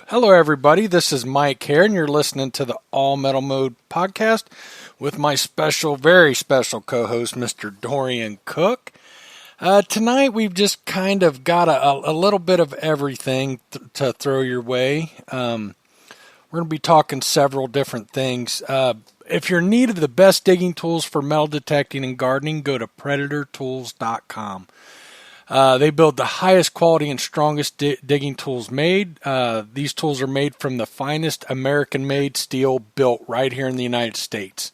Hello, everybody. This is Mike here, and you're listening to the All Metal Mode podcast with my very special co-host, Mr. Dorian Cook. Tonight, we've just kind of got a little bit of everything to throw your way. We're going to be talking several different things. If you're in need of the best digging tools for metal detecting and gardening, go to predatortools.com. They build the highest quality and strongest digging tools made. These tools are made from the finest American-made steel built right here in the United States.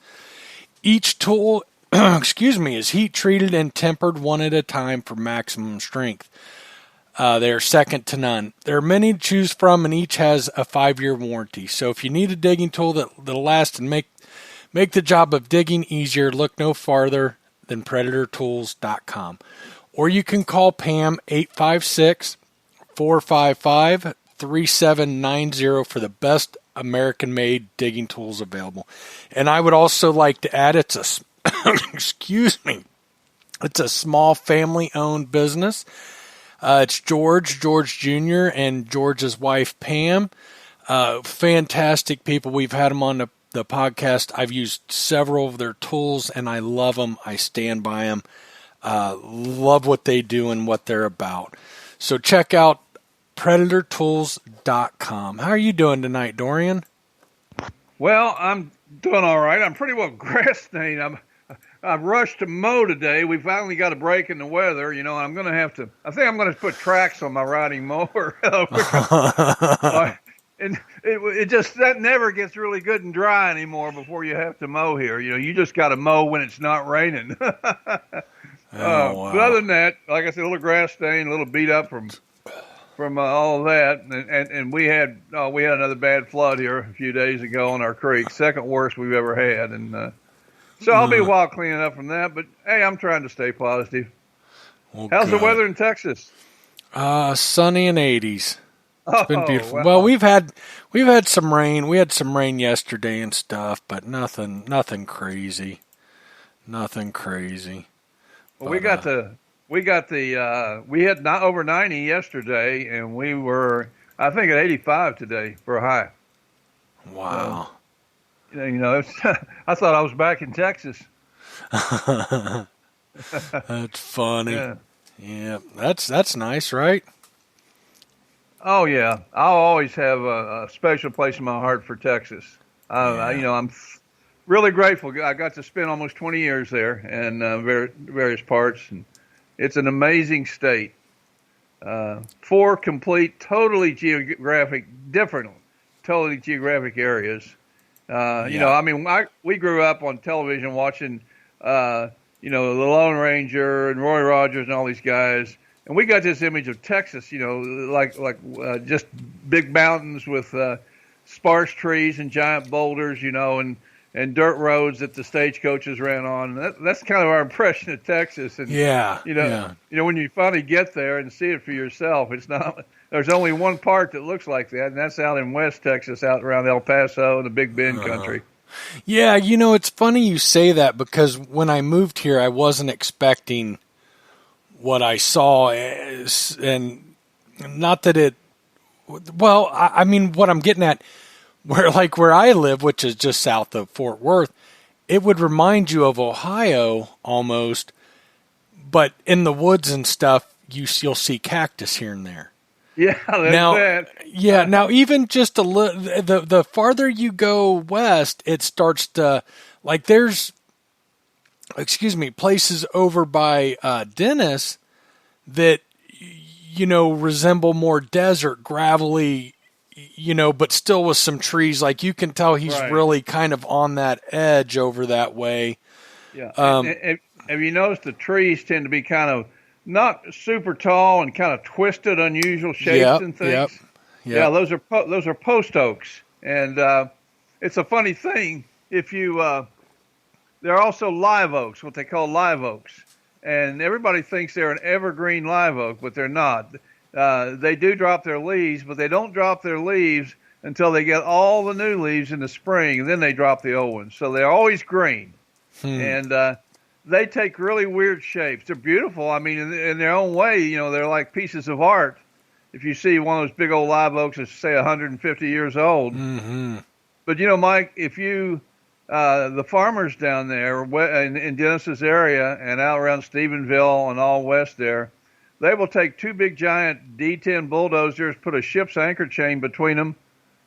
Each tool, is heat-treated and tempered one at a time for maximum strength. They are second to none. There are many to choose from, and each has a 5-year warranty. So if you need a digging tool that'll last and make the job of digging easier, look no farther than predatortools.com. Or you can call Pam 856-455-3790 for the best American-made digging tools available. And I would also like to add, it's a small family-owned business. It's George Jr., and George's wife, Pam. Fantastic people. We've had them on the podcast. I've used several of their tools, and I love them. I stand by them. Love what they do and what they're about. So check out predatortools.com. How are you doing tonight, Dorian? Well, I'm doing all right. I'm pretty well grass stained. I've rushed to mow today. We finally got a break in the weather, and I think I'm going to put tracks on my riding mower. And that never gets really good and dry anymore before you have to mow here. You just got to mow when it's not raining. Wow. But other than that, like I said, a little grass stain, a little beat up from all of that, and we had another bad flood here a few days ago on our creek, second worst we've ever had, and so I'll be a while cleaning up from that. But hey, I'm trying to stay positive. Well, how's the weather in Texas? Sunny and 80s. It's been beautiful. Wow. Well, we've had some rain. We had some rain yesterday and stuff, but nothing crazy. Nothing crazy. Well, we had not over 90 yesterday, and we were, I think, at 85 today for a high. Wow. I thought I was back in Texas. That's funny. Yeah. That's nice, right? Oh yeah, I'll always have a special place in my heart for Texas. I'm really grateful. I got to spend almost 20 years there and various parts, and it's an amazing state. 4 complete, totally geographic areas. We grew up on television watching, the Lone Ranger and Roy Rogers and all these guys. And we got this image of Texas, just big mountains with sparse trees and giant boulders, and dirt roads that the stagecoaches ran on. That's kind of our impression of Texas. And when you finally get there and see it for yourself, it's not. There's only one part that looks like that, and that's out in West Texas, out around El Paso and the Big Bend country. Yeah, it's funny you say that, because when I moved here, I wasn't expecting what I saw, and not that it. Well, I mean, what I'm getting at, where I live, which is just south of Fort Worth, it would remind you of Ohio almost, but in the woods and stuff, you'll see cactus here and there. Yeah, that. Yeah, now even just a little, the farther you go west, it starts to, like, there's, places over by Dennis that, resemble more desert, gravelly, but still with some trees. Like, you can tell he's really kind of on that edge over that way. Yeah. Have you noticed the trees tend to be kind of not super tall and kind of twisted, unusual shapes and things? Yep. Yeah, those are post oaks, and it's a funny thing. If you they're also live oaks, what they call live oaks. And everybody thinks they're an evergreen live oak, but they're not. They do drop their leaves, but they don't drop their leaves until they get all the new leaves in the spring, and then they drop the old ones. So they're always green. And they take really weird shapes. They're beautiful. I mean, in their own way, they're like pieces of art. if you see one of those big old live oaks that's, say, 150 years old. Mm-hmm. But, Mike, if you, the farmers down there in Dennis's area and out around Stephenville and all west there, they will take two big giant D10 bulldozers, put a ship's anchor chain between them,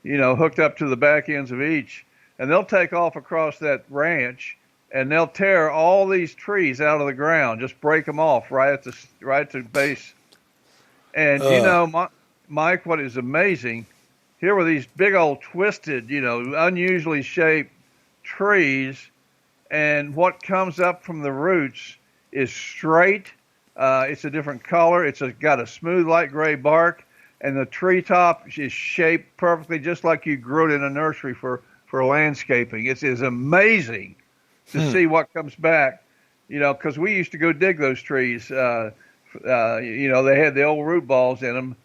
hooked up to the back ends of each, and they'll take off across that ranch, and they'll tear all these trees out of the ground, just break them off right at the base. And Mike, what is amazing, here were these big old twisted, unusually shaped trees, and what comes up from the roots is straight. It's a different color. It's got a smooth light gray bark, and the treetop is shaped perfectly, just like you grew it in a nursery for landscaping. It is amazing to see what comes back, because we used to go dig those trees. They had the old root balls in them,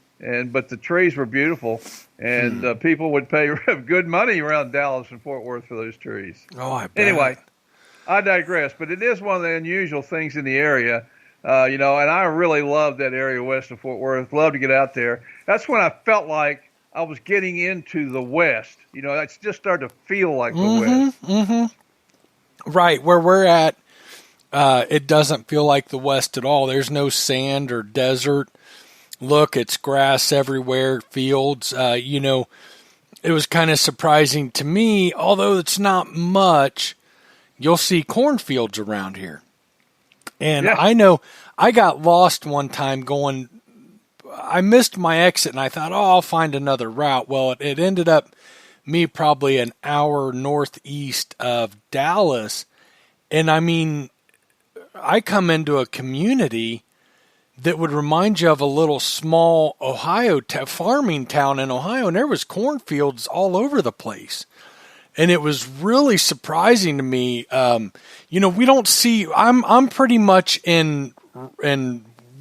but the trees were beautiful, and people would pay good money around Dallas and Fort Worth for those trees. Oh, I bet. Anyway, I digress, but it is one of the unusual things in the area. And I really love that area west of Fort Worth. Love to get out there. That's when I felt like I was getting into the West. I just started to feel like the West. Mm-hmm. Right, where we're at, it doesn't feel like the West at all. There's no sand or desert. Look, it's grass everywhere, fields. It was kind of surprising to me, although it's not much, you'll see cornfields around here. And I know I got lost one time I missed my exit and I thought, I'll find another route. Well, it ended up me probably an hour northeast of Dallas. And I mean, I come into a community that would remind you of a little small Ohio farming town in Ohio. And there was cornfields all over the place. And it was really surprising to me. We don't see. I'm pretty much in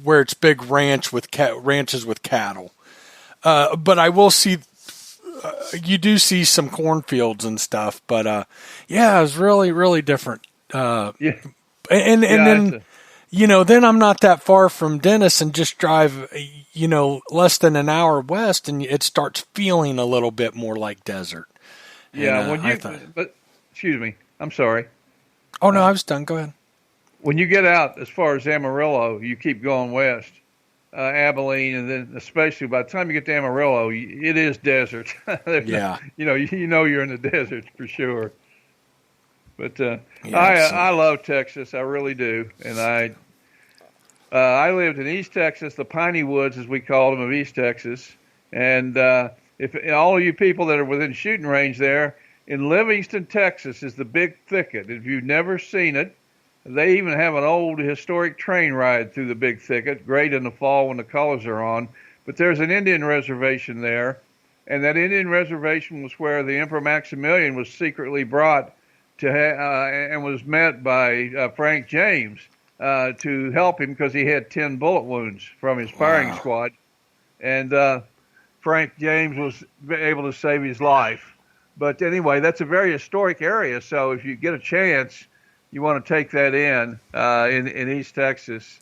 where it's big ranches with cattle, but I will see. You do see some cornfields and stuff, but it was really, really different. And then then I'm not that far from Dennis, and just drive less than an hour west, and it starts feeling a little bit more like desert. Yeah, but excuse me, I'm sorry. Oh no, I was done. Go ahead. When you get out as far as Amarillo, you keep going west, Abilene, and then especially by the time you get to Amarillo, it is desert. Yeah, you're in the desert for sure. But I love Texas, I really do, and I lived in East Texas, the Piney Woods as we called them of East Texas, and if all of you people that are within shooting range there, in Livingston, Texas, is the Big Thicket. If you've never seen it, they even have an old historic train ride through the Big Thicket, great in the fall when the colors are on. But there's an Indian reservation there, and that Indian reservation was where the Emperor Maximilian was secretly brought to and was met by Frank James to help him because he had 10 bullet wounds from his firing squad. And Frank James was able to save his life. But anyway, that's a very historic area. So if you get a chance, you want to take that in East Texas,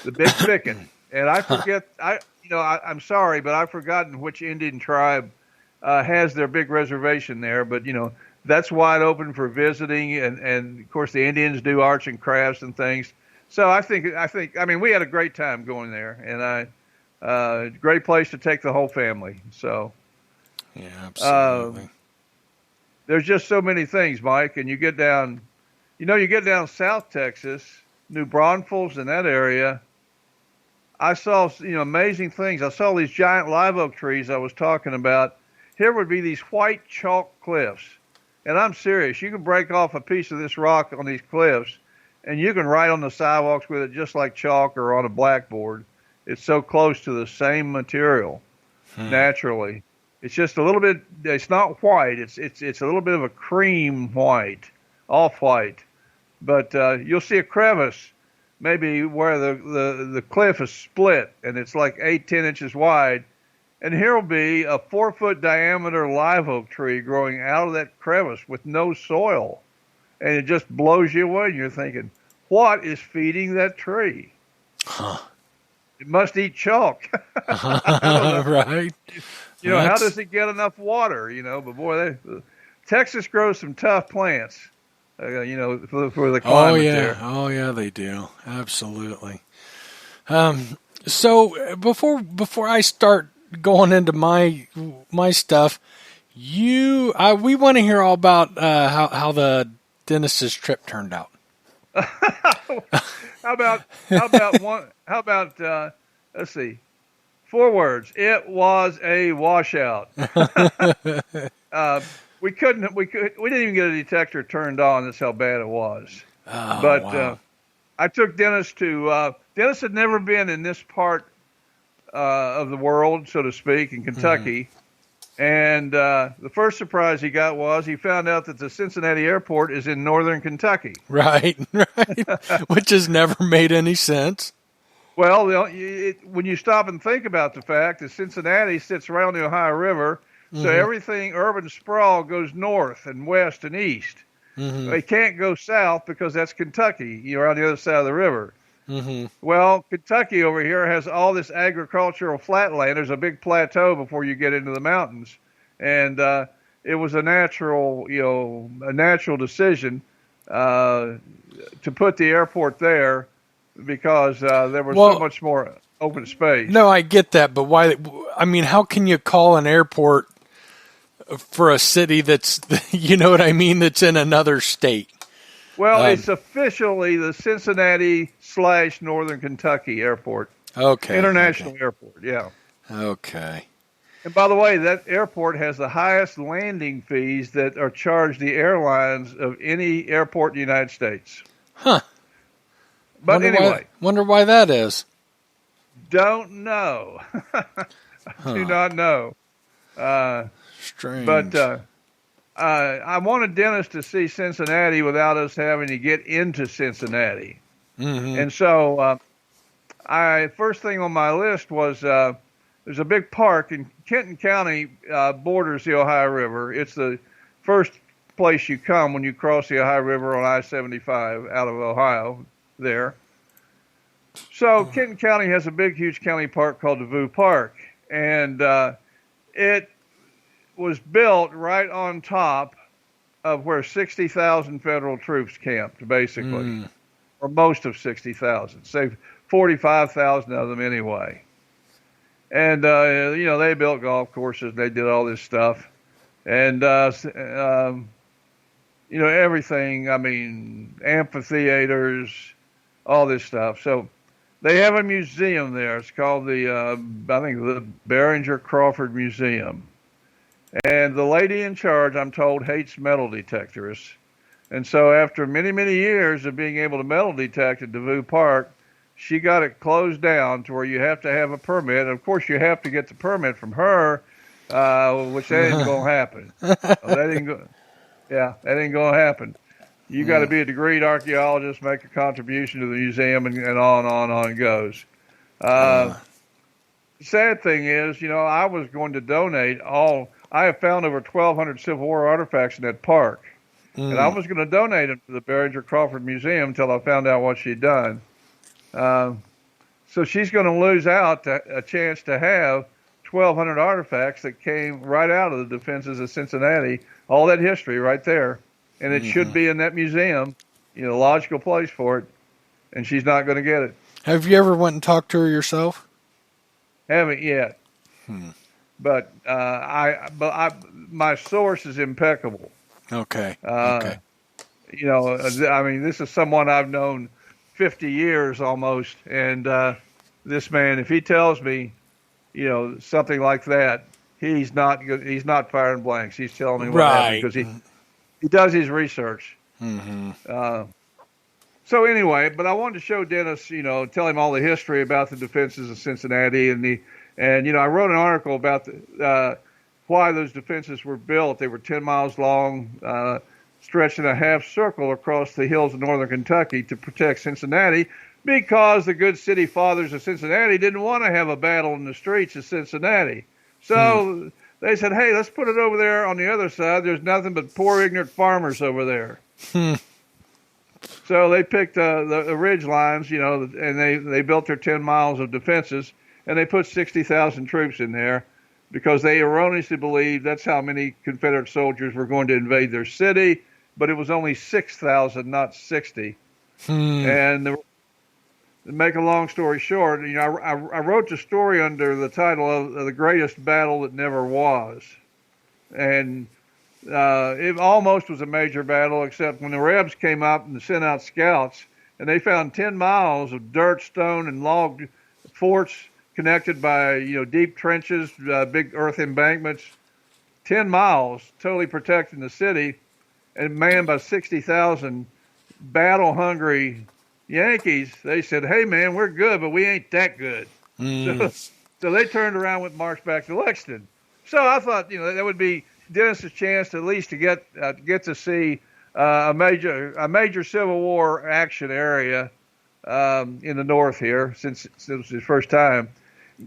the Big Thicket. And I forget, I'm sorry, but I've forgotten which Indian tribe has their big reservation there. But that's wide open for visiting, and of course the Indians do arts and crafts and things. So I think we had a great time going there, and great place to take the whole family. So, yeah, absolutely. There's just so many things, Mike, and you get down South Texas, New Braunfels, in that area. I saw amazing things. I saw these giant live oak trees I was talking about. Here would be these white chalk cliffs, and I'm serious. You can break off a piece of this rock on these cliffs, and you can write on the sidewalks with it just like chalk or on a blackboard. It's so close to the same material, naturally. It's just a little bit. It's not white. It's a little bit of a cream white, off white. But you'll see a crevice, maybe where the cliff is split, and it's like 8-10 inches wide. And here will be a 4-foot diameter live oak tree growing out of that crevice with no soil, and it just blows you away. And you're thinking, what is feeding that tree? Huh. It must eat chalk. I don't know. Right. How That's does it get enough water? But boy, Texas grows some tough plants. For the climate there. Oh yeah, they do. Absolutely. So before I start going into my stuff, we want to hear all about how the dentist's trip turned out. Let's see, 4 words. It was a washout. We didn't even get a detector turned on. That's how bad it was. Oh, But wow. I took Dennis to Dennis had never been in this part of the world, so to speak, in Kentucky. And the first surprise he got was he found out that the Cincinnati airport is in northern Kentucky. Right, which has never made any sense. Well, when you stop and think about the fact that Cincinnati sits around the Ohio River, so everything urban sprawl goes north and west and east. They can't go south because that's Kentucky. You're on the other side of the river. Well, Kentucky over here has all this agricultural flatland. There's a big plateau before you get into the mountains, and it was a natural decision to put the airport there because there was so much more open space. No, I get that, but why? I mean, how can you call an airport for a city that's, you know what I mean, that's in another state? Well, it's officially the Cincinnati/Northern Kentucky Airport. Okay. International airport, yeah. Okay. And by the way, that airport has the highest landing fees that are charged the airlines of any airport in the United States. Huh. But wonder why that is. Don't know. Do not know. Strange. But I wanted Dennis to see Cincinnati without us having to get into Cincinnati. And so first thing on my list was there's a big park in Kenton County, borders the Ohio River. It's the first place you come when you cross the Ohio River on I-75 out of Ohio there. So Kenton County has a big, huge county park called DeVue Park. And it was built right on top of where 60,000 federal troops camped, basically, or most of 60,000, say 45,000 of them anyway. And, they built golf courses, they did all this stuff. And, everything, I mean, amphitheaters, all this stuff. So they have a museum there. It's called the Behringer Crawford Museum. And the lady in charge, I'm told, hates metal detectors. And so after many, many years of being able to metal detect at DeVue Park, she got it closed down to where you have to have a permit. And of course, you have to get the permit from her, which that ain't going to happen. That ain't going to happen. You got to be a degreed archaeologist, make a contribution to the museum, and on it goes. The sad thing is, I was going to donate I have found over 1,200 Civil War artifacts in that park. And I was going to donate them to the Behringer Crawford Museum until I found out what she'd done. So she's going to lose out a chance to have 1,200 artifacts that came right out of the defenses of Cincinnati, all that history right there. And it should be in that museum, logical place for it. And she's not going to get it. Have you ever went and talked to her yourself? Haven't yet. But my source is impeccable. Okay. I mean, this is someone I've known 50 years almost, and this man, if he tells me, something like that, he's not firing blanks. He's telling me what happened because he does his research. So anyway, but I wanted to show Dennis, tell him all the history about the defenses of Cincinnati and I wrote an article about why those defenses were built. They were 10 miles long, stretched in a half circle across the hills of northern Kentucky to protect Cincinnati because the good city fathers of Cincinnati didn't want to have a battle in the streets of Cincinnati. So they said, hey, let's put it over there on the other side. There's nothing but poor, ignorant farmers over there. So they picked the ridge lines, and they built their 10 miles of defenses, and they put 60,000 troops in there because they erroneously believed that's how many Confederate soldiers were going to invade their city, but it was only 6,000, not 60. And to make a long story short, I wrote the story under the title of The Greatest Battle That Never Was. And it almost was a major battle, except when the Rebs came up and sent out scouts, and they found 10 miles of dirt, stone, and log forts connected by deep trenches, big earth embankments, 10 miles totally protecting the city, and manned by 60,000 battle-hungry Yankees. They said, "Hey man, we're good, but we ain't that good." So they turned around and marched back to Lexington. So I thought that would be Dennis's chance to at least to get to see a major Civil War action area in the North here, since it was his first time.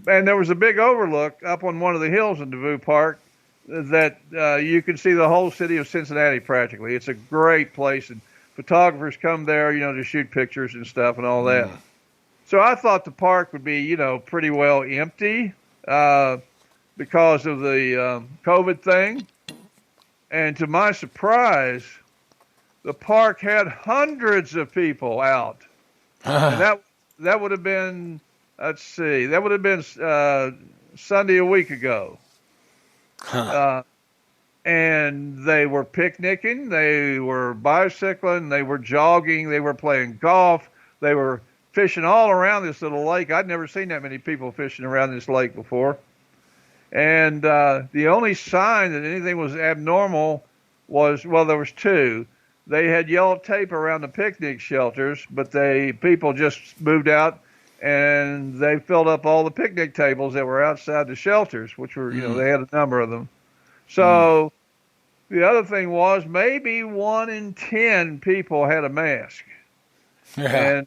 And there was a big overlook up on one of the hills in DeVue Park that you can see the whole city of Cincinnati practically. It's a great place, and photographers come there, to shoot pictures and stuff and all that. So I thought the park would be, pretty well empty because of the COVID thing. And to my surprise, the park had hundreds of people out. And that would have been, Sunday a week ago. And they were picnicking, they were bicycling, they were jogging, they were playing golf, they were fishing all around this little lake. I'd never seen that many people fishing around this lake before. And the only sign that anything was abnormal was, well, there was two. They had yellow tape around the picnic shelters, but people just moved out and they filled up all the picnic tables that were outside the shelters, which were, they had a number of them. So the other thing was maybe 1 in 10 people had a mask. And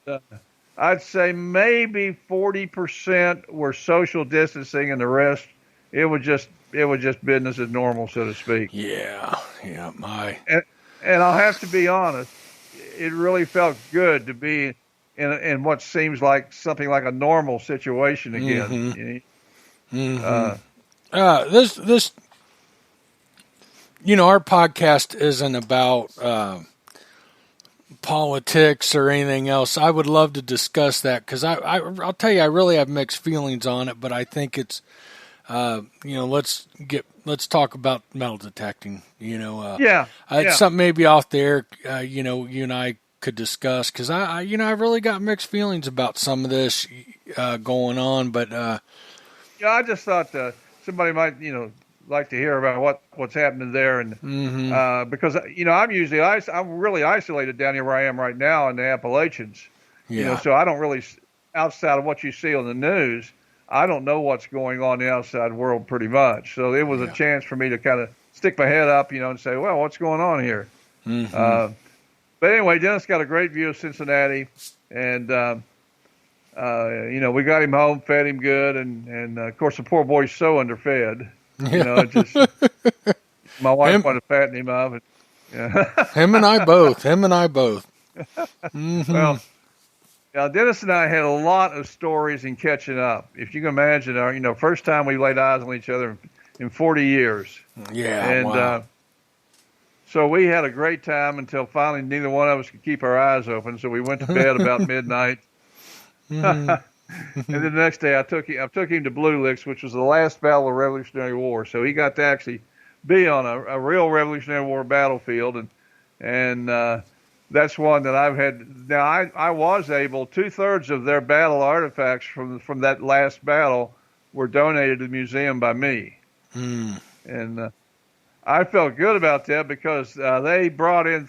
I'd say maybe 40% were social distancing, and the rest, it was just business as normal, so to speak. Yeah. And I'll have to be honest, it really felt good to be in what seems like something like a normal situation again. This our podcast isn't about politics or anything else. I would love to discuss that because I'll tell you, I really have mixed feelings on it, but I think it's, let's talk about metal detecting, It's something maybe out there, you and I could discuss because I really got mixed feelings about some of this going on, but I just thought somebody might, like to hear about what's happening there, and because I'm really isolated down here where I am right now in the Appalachians, so I don't really, outside of what you see on the news, I don't know what's going on in the outside world pretty much. So it was a chance for me to kind of stick my head up, and say, well, what's going on here? But anyway, Dennis got a great view of Cincinnati, and we got him home, fed him good, and of course the poor boy's so underfed. My wife wanted to fatten him up. Him and I both. Well, Dennis and I had a lot of stories in catching up. If you can imagine, our first time we laid eyes on each other in 40 years. Yeah, and wow. So we had a great time until finally neither one of us could keep our eyes open. So we went to bed about midnight. And then the next day, I took him to Blue Licks, which was the last battle of the Revolutionary War. So he got to actually be on a real Revolutionary War battlefield, and that's one that I've had. Now I was able, 2/3 of their battle artifacts from that last battle were donated to the museum by me, and I felt good about that because they brought in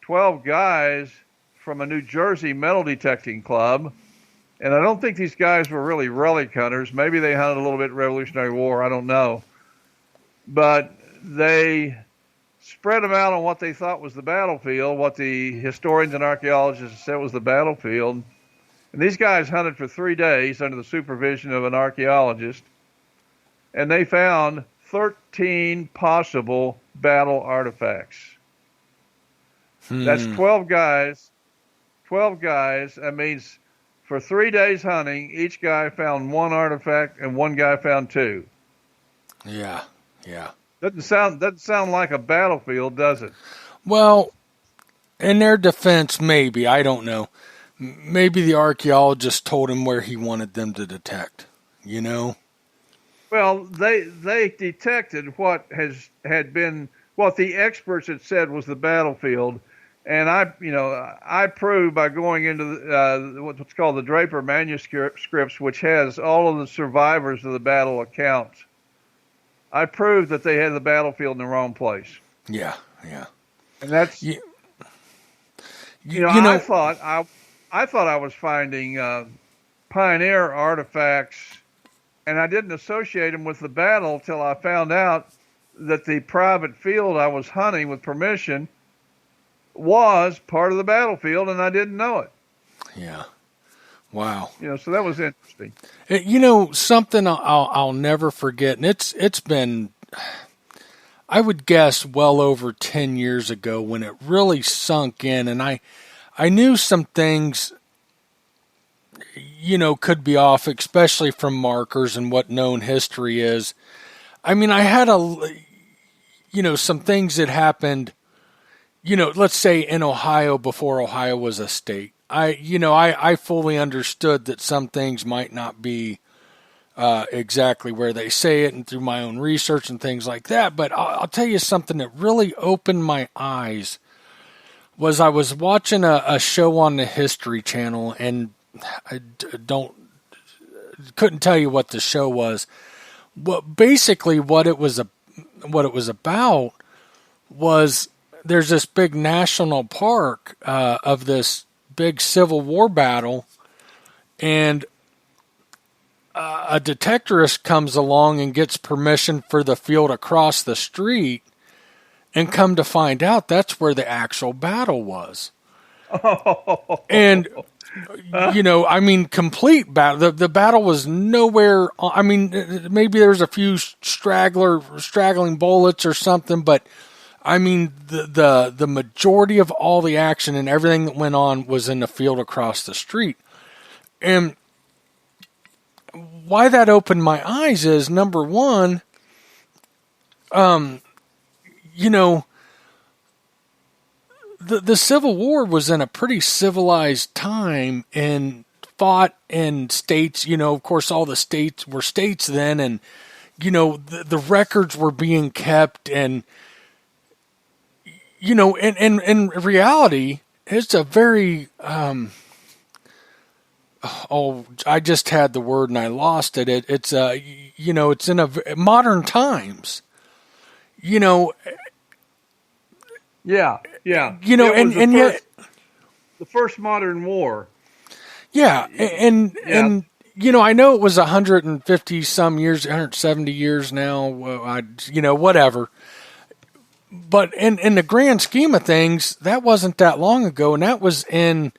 12 guys from a New Jersey metal detecting club. And I don't think these guys were really relic hunters. Maybe they hunted a little bit Revolutionary War. I don't know. But they spread them out on what they thought was the battlefield, what the historians and archaeologists said was the battlefield. And these guys hunted for 3 days under the supervision of an archaeologist. And they found 13 possible battle artifacts. That's 12 guys 12 guys, that means for 3 days hunting, each guy found one artifact and one guy found two. Yeah. Doesn't sound like a battlefield, does it? Well, in their defense, maybe. I don't know. Maybe the archaeologist told him where he wanted them to detect, you know? Well, they detected what had been what the experts had said was the battlefield, and I proved by going into what's called the Draper manuscripts, which has all of the survivors of the battle accounts. I proved that they had the battlefield in the wrong place. Yeah. And that's I thought I was finding pioneer artifacts, and I didn't associate them with the battle till I found out that the private field I was hunting with permission was part of the battlefield, and I didn't know it. Yeah. Wow. So that was interesting. Something I'll never forget, and it's been, I would guess, well over 10 years ago when it really sunk in, and I knew some things, could be off, especially from markers and what known history is. I mean, I had some things that happened, let's say in Ohio before Ohio was a state. I fully understood that some things might not be exactly where they say it, and through my own research and things like that. But I'll tell you something that really opened my eyes was I was watching a show on the History Channel, and I couldn't tell you what the show was. But basically, what it was about was there's this big national park of this big Civil War battle, and a detectorist comes along and gets permission for the field across the street, and come to find out that's where the actual battle was. And complete battle. The battle was nowhere. I mean, maybe there's a few straggling bullets or something, but I mean, the majority of all the action and everything that went on was in the field across the street. And why that opened my eyes is, number one, the Civil War was in a pretty civilized time and fought in states, of course, all the states were states then, and, the records were being kept, and, in reality, it's a very, I just had the word and I lost it. It's it's in modern times, Yeah. Yet the first modern war. Yeah, and I know it was 150 some years, 170 years now. Whatever. But in the grand scheme of things, that wasn't that long ago, and that was in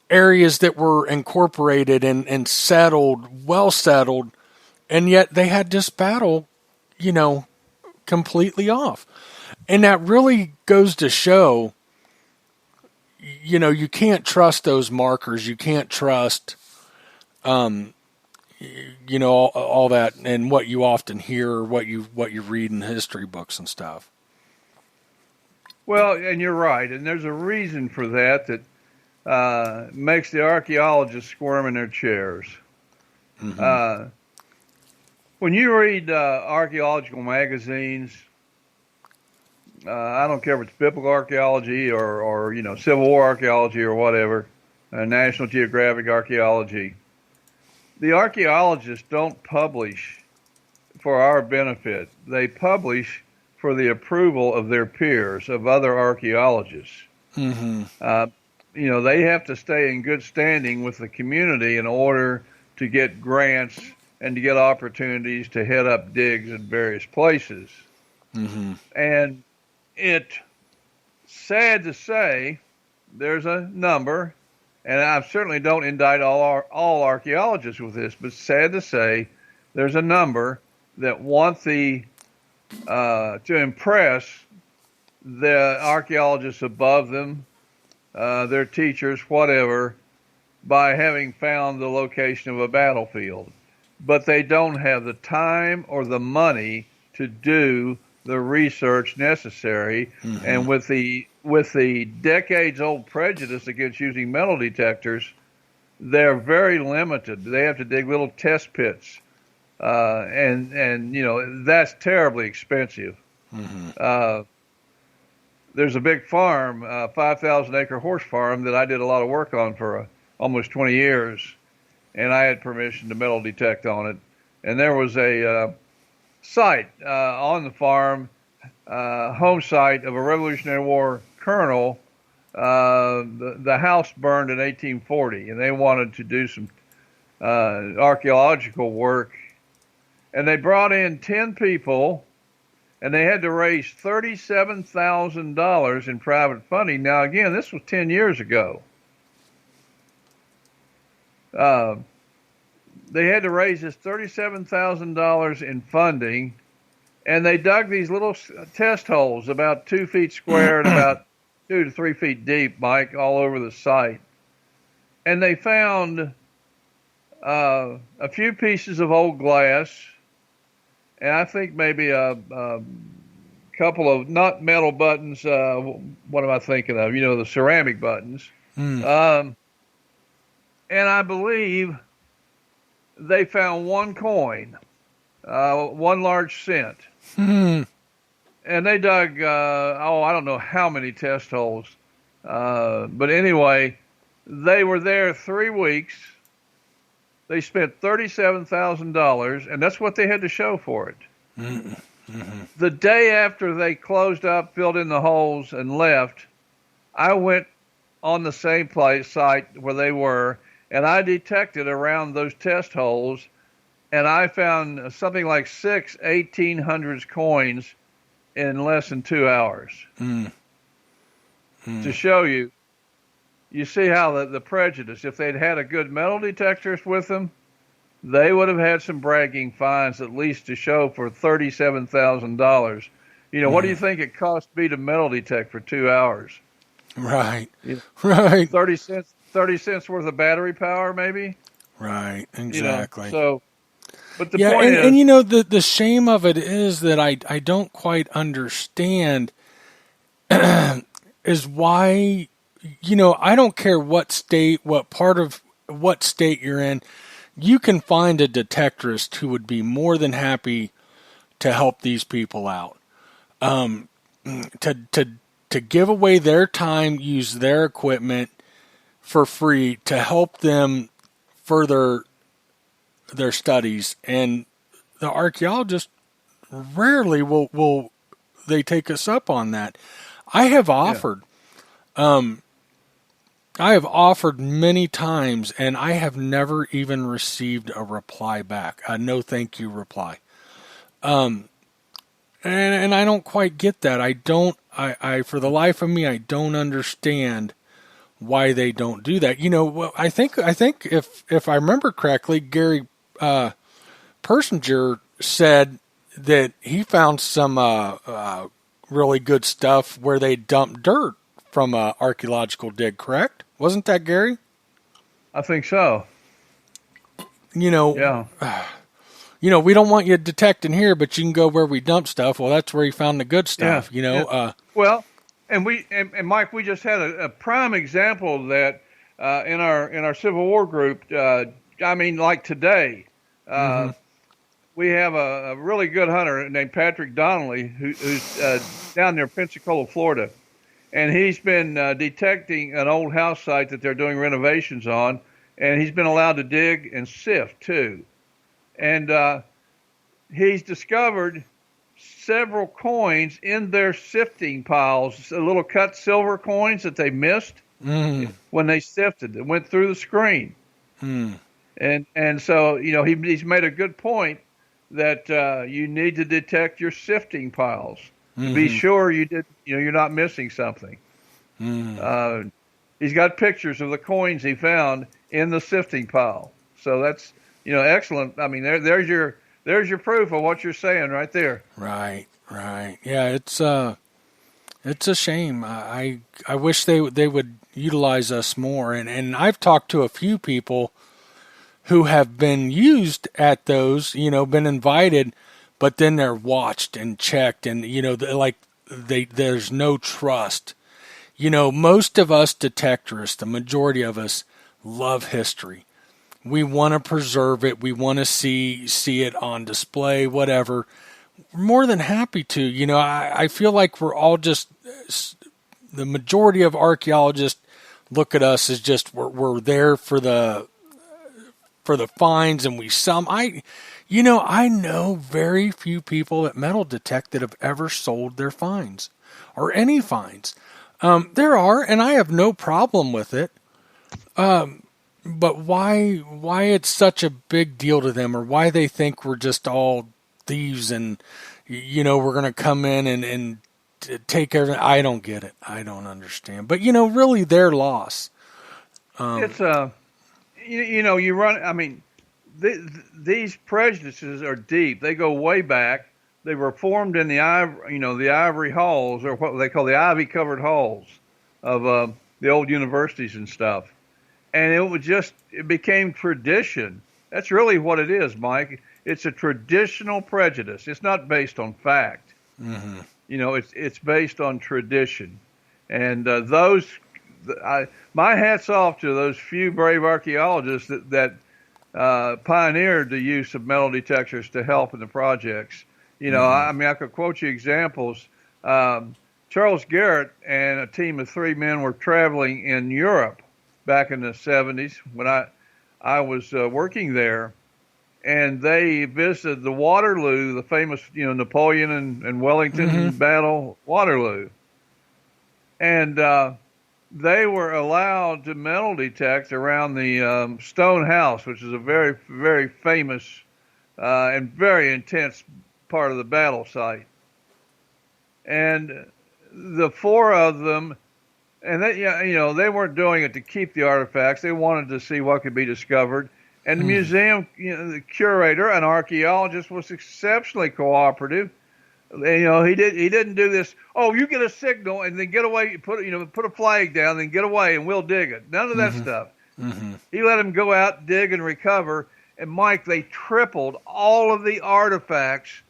areas that were incorporated and settled, well settled, and yet they had this battle, completely off. And that really goes to show, you can't trust those markers. You can't trust, all that and what you often hear or what you read in history books and stuff. Well, and you're right, and there's a reason for that makes the archaeologists squirm in their chairs. Mm-hmm. When you read archaeological magazines, I don't care if it's biblical archaeology or Civil War archaeology or whatever, National Geographic archaeology, the archaeologists don't publish for our benefit. They publish for the approval of their peers, of other archaeologists. Mm-hmm. They have to stay in good standing with the community in order to get grants and to get opportunities to head up digs in various places. Mm-hmm. And it's sad to say there's a number, and I certainly don't indict all archaeologists with this, but sad to say there's a number that want to impress the archaeologists above them their teachers, whatever, by having found the location of a battlefield. But they don't have the time or the money to do the research necessary. Mm-hmm. And with the decades-old prejudice against using metal detectors, they're very limited. They have to dig little test pits, and that's terribly expensive. Mm-hmm. There's a big farm, 5,000-acre horse farm that I did a lot of work on for almost 20 years, and I had permission to metal detect on it. And there was a site on the farm, home site of a Revolutionary War colonel. The house burned in 1840, and they wanted to do some archaeological work. And they brought in 10 people, and they had to raise $37,000 in private funding. Now, again, this was 10 years ago. They had to raise this $37,000 in funding, and they dug these little test holes about 2 feet square and about 2 to 3 feet deep, Mike, all over the site. And they found a few pieces of old glass, and I think maybe a couple of, not metal buttons, what am I thinking of? The ceramic buttons. And I believe they found one coin, one large cent. And they dug, I don't know how many test holes. But anyway, they were there 3 weeks. They spent $37,000, and that's what they had to show for it. Mm-hmm. The day after they closed up, filled in the holes, and left, I went on the same site where they were, and I detected around those test holes, and I found something like 6 1800s coins in less than 2 hours. To show you see how the prejudice, if they'd had a good metal detectors with them, they would have had some bragging fines at least to show for $37,000. What do you think it cost me to metal detect for 2 hours? Right, right. 30 cents worth of battery power, maybe? Right, exactly. But the point is... And the shame of it is that I don't quite understand is why, I don't care what state, what part of what state you're in, you can find a detectorist who would be more than happy to help these people out. To give away their time, use their equipment for free to help them further their studies. And the archaeologists rarely will they take us up on that. I have offered many times, and I have never even received a reply back, a no thank you reply. And I don't quite get that. I for the life of me, I don't understand why they don't do that. I think if I remember correctly, Gary Persinger said that he found some really good stuff where they dumped dirt from a archaeological dig, correct? Wasn't that Gary? I think so. Yeah. We don't want you detecting here, but you can go where we dump stuff. Well, that's where he found the good stuff, Yeah. Well, and Mike, we just had a prime example of that in our Civil War group. Like today, we have a really good hunter named Patrick Donnelly who's down near Pensacola, Florida. And he's been detecting an old house site that they're doing renovations on, and he's been allowed to dig and sift too. And he's discovered several coins in their sifting piles, little cut silver coins that they missed when they sifted. It went through the screen. And so, he's made a good point that you need to detect your sifting piles. Be sure you're not missing something. He's got pictures of the coins he found in the sifting pile. So that's, excellent. I mean, there's your proof of what you're saying right there. Right. Yeah, it's a shame. I wish they would, utilize us more. And I've talked to a few people who have been used at those, been invited, but then they're watched and checked, and there's no trust. Most of us detectorists, the majority of us, love history. We want to preserve it. We want to see it on display, whatever. We're more than happy to. I feel like we're all just, the majority of archaeologists look at us as just we're there for the finds, and I know very few people at Metal Detect that have ever sold their finds or any finds. There are, and I have no problem with it. But why it's such a big deal to them, or why they think we're just all thieves and, we're going to come in and take everything. I don't get it. I don't understand. But, really their loss. It's, you run, I mean, these prejudices are deep. They go way back. They were formed in the ivory halls, or what they call the ivy-covered halls of the old universities and stuff. And it became tradition. That's really what it is, Mike. It's a traditional prejudice. It's not based on fact. Mm-hmm. It's based on tradition. And my hat's off to those few brave archaeologists that pioneered the use of metal detectors to help in the projects. I could quote you examples. Charles Garrett and a team of 3 men were traveling in Europe back in the 70s when I was working there, and they visited the Waterloo, the famous Napoleon and Wellington battle, Waterloo, and they were allowed to metal detect around the Stone House, which is a very, very famous and very intense part of the battle site. And the 4 of them, and they weren't doing it to keep the artifacts. They wanted to see what could be discovered. And the museum, the curator, an archaeologist, was exceptionally cooperative. He didn't do this. Oh, you get a signal and then get away. Put a flag down, then get away, and we'll dig it. None of that stuff. Mm-hmm. He let them go out, dig, and recover. And Mike, they tripled all of the artifacts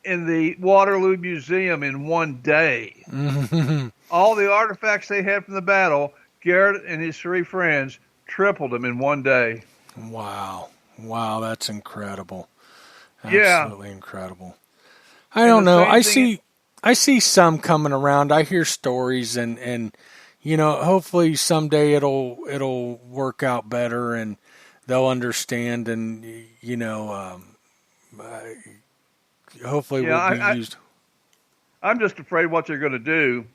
in the Waterloo Museum in one day. Mm-hmm. All the artifacts they had from the battle, Garrett and his 3 friends tripled them in one day. Wow, that's incredible. Absolutely incredible. I don't know. I see some coming around. I hear stories, and hopefully someday it'll work out better, and they'll understand, and hopefully will be used. I'm just afraid what they're going to do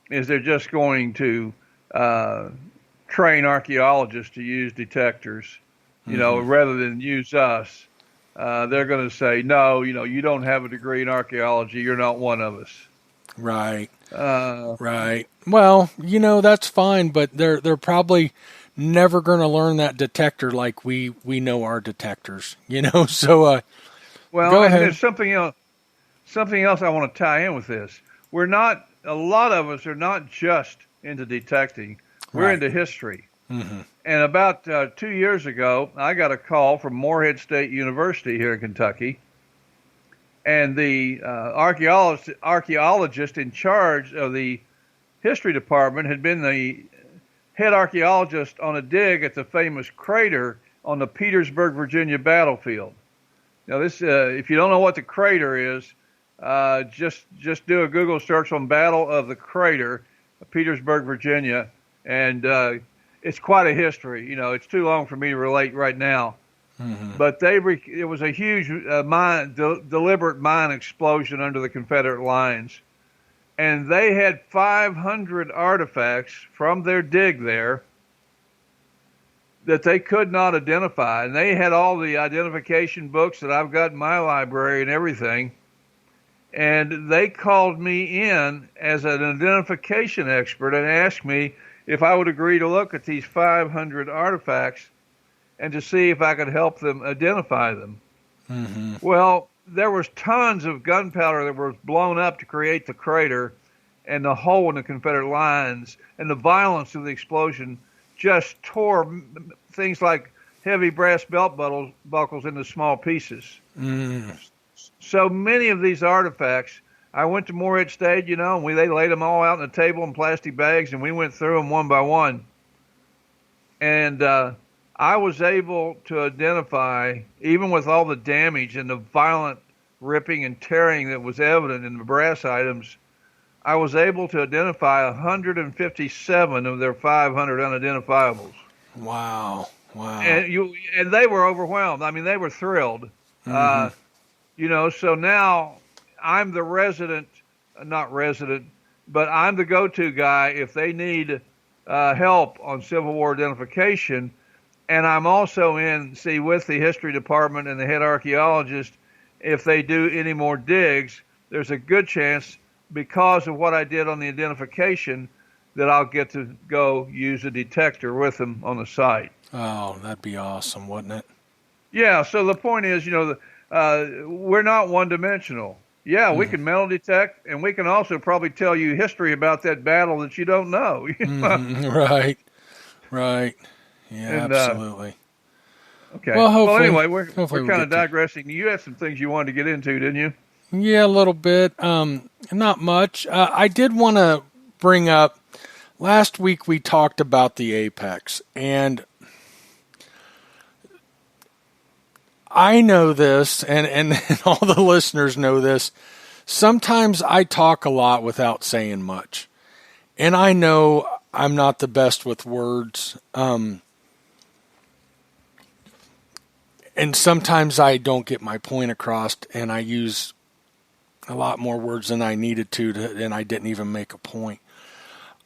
is they're just going to train archaeologists to use detectors, rather than use us. They're going to say, no, you don't have a degree in archaeology. You're not one of us. Right. Right. Well, that's fine, but they're probably never going to learn that detector like we know our detectors, so, go ahead. There's something else I want to tie in with this. A lot of us are not just into detecting. We're into history. Mm-hmm. And about 2 years ago, I got a call from Morehead State University here in Kentucky. And the archaeologist in charge of the history department had been the head archaeologist on a dig at the famous crater on the Petersburg, Virginia battlefield. Now, this, if you don't know what the crater is, just do a Google search on Battle of the Crater, Petersburg, Virginia, and it's quite a history. It's too long for me to relate right now. Mm-hmm. But it was a huge deliberate mine explosion under the Confederate lines. And they had 500 artifacts from their dig there that they could not identify. And they had all the identification books that I've got in my library and everything. And they called me in as an identification expert and asked me if I would agree to look at these 500 artifacts and to see if I could help them identify them. Mm-hmm. Well, there was tons of gunpowder that was blown up to create the crater, and the hole in the Confederate lines and the violence of the explosion just tore things like heavy brass belt buckles into small pieces. So many of these artifacts, I went to Morehead State, and they laid them all out on the table in plastic bags, and we went through them one by one. And I was able to identify, even with all the damage and the violent ripping and tearing that was evident in the brass items, I was able to identify 157 of their 500 unidentifiables. Wow. And they were overwhelmed. I mean, they were thrilled. So now I'm the but I'm the go-to guy if they need help on Civil War identification. And I'm also with the history department and the head archaeologist. If they do any more digs, there's a good chance, because of what I did on the identification, that I'll get to go use a detector with them on the site. Oh, that'd be awesome, wouldn't it? Yeah, so the point is, we're not one-dimensional. Yeah, we can metal detect, and we can also probably tell you history about that battle that you don't know. Right. Yeah, absolutely. Okay. Well, anyway, we're kind of digressing. You had some things you wanted to get into, didn't you? Yeah, a little bit. Not much. I did want to bring up, last week we talked about the apex, and I know this, and all the listeners know this. Sometimes I talk a lot without saying much. And I know I'm not the best with words. And sometimes I don't get my point across, and I use a lot more words than I needed to, and I didn't even make a point.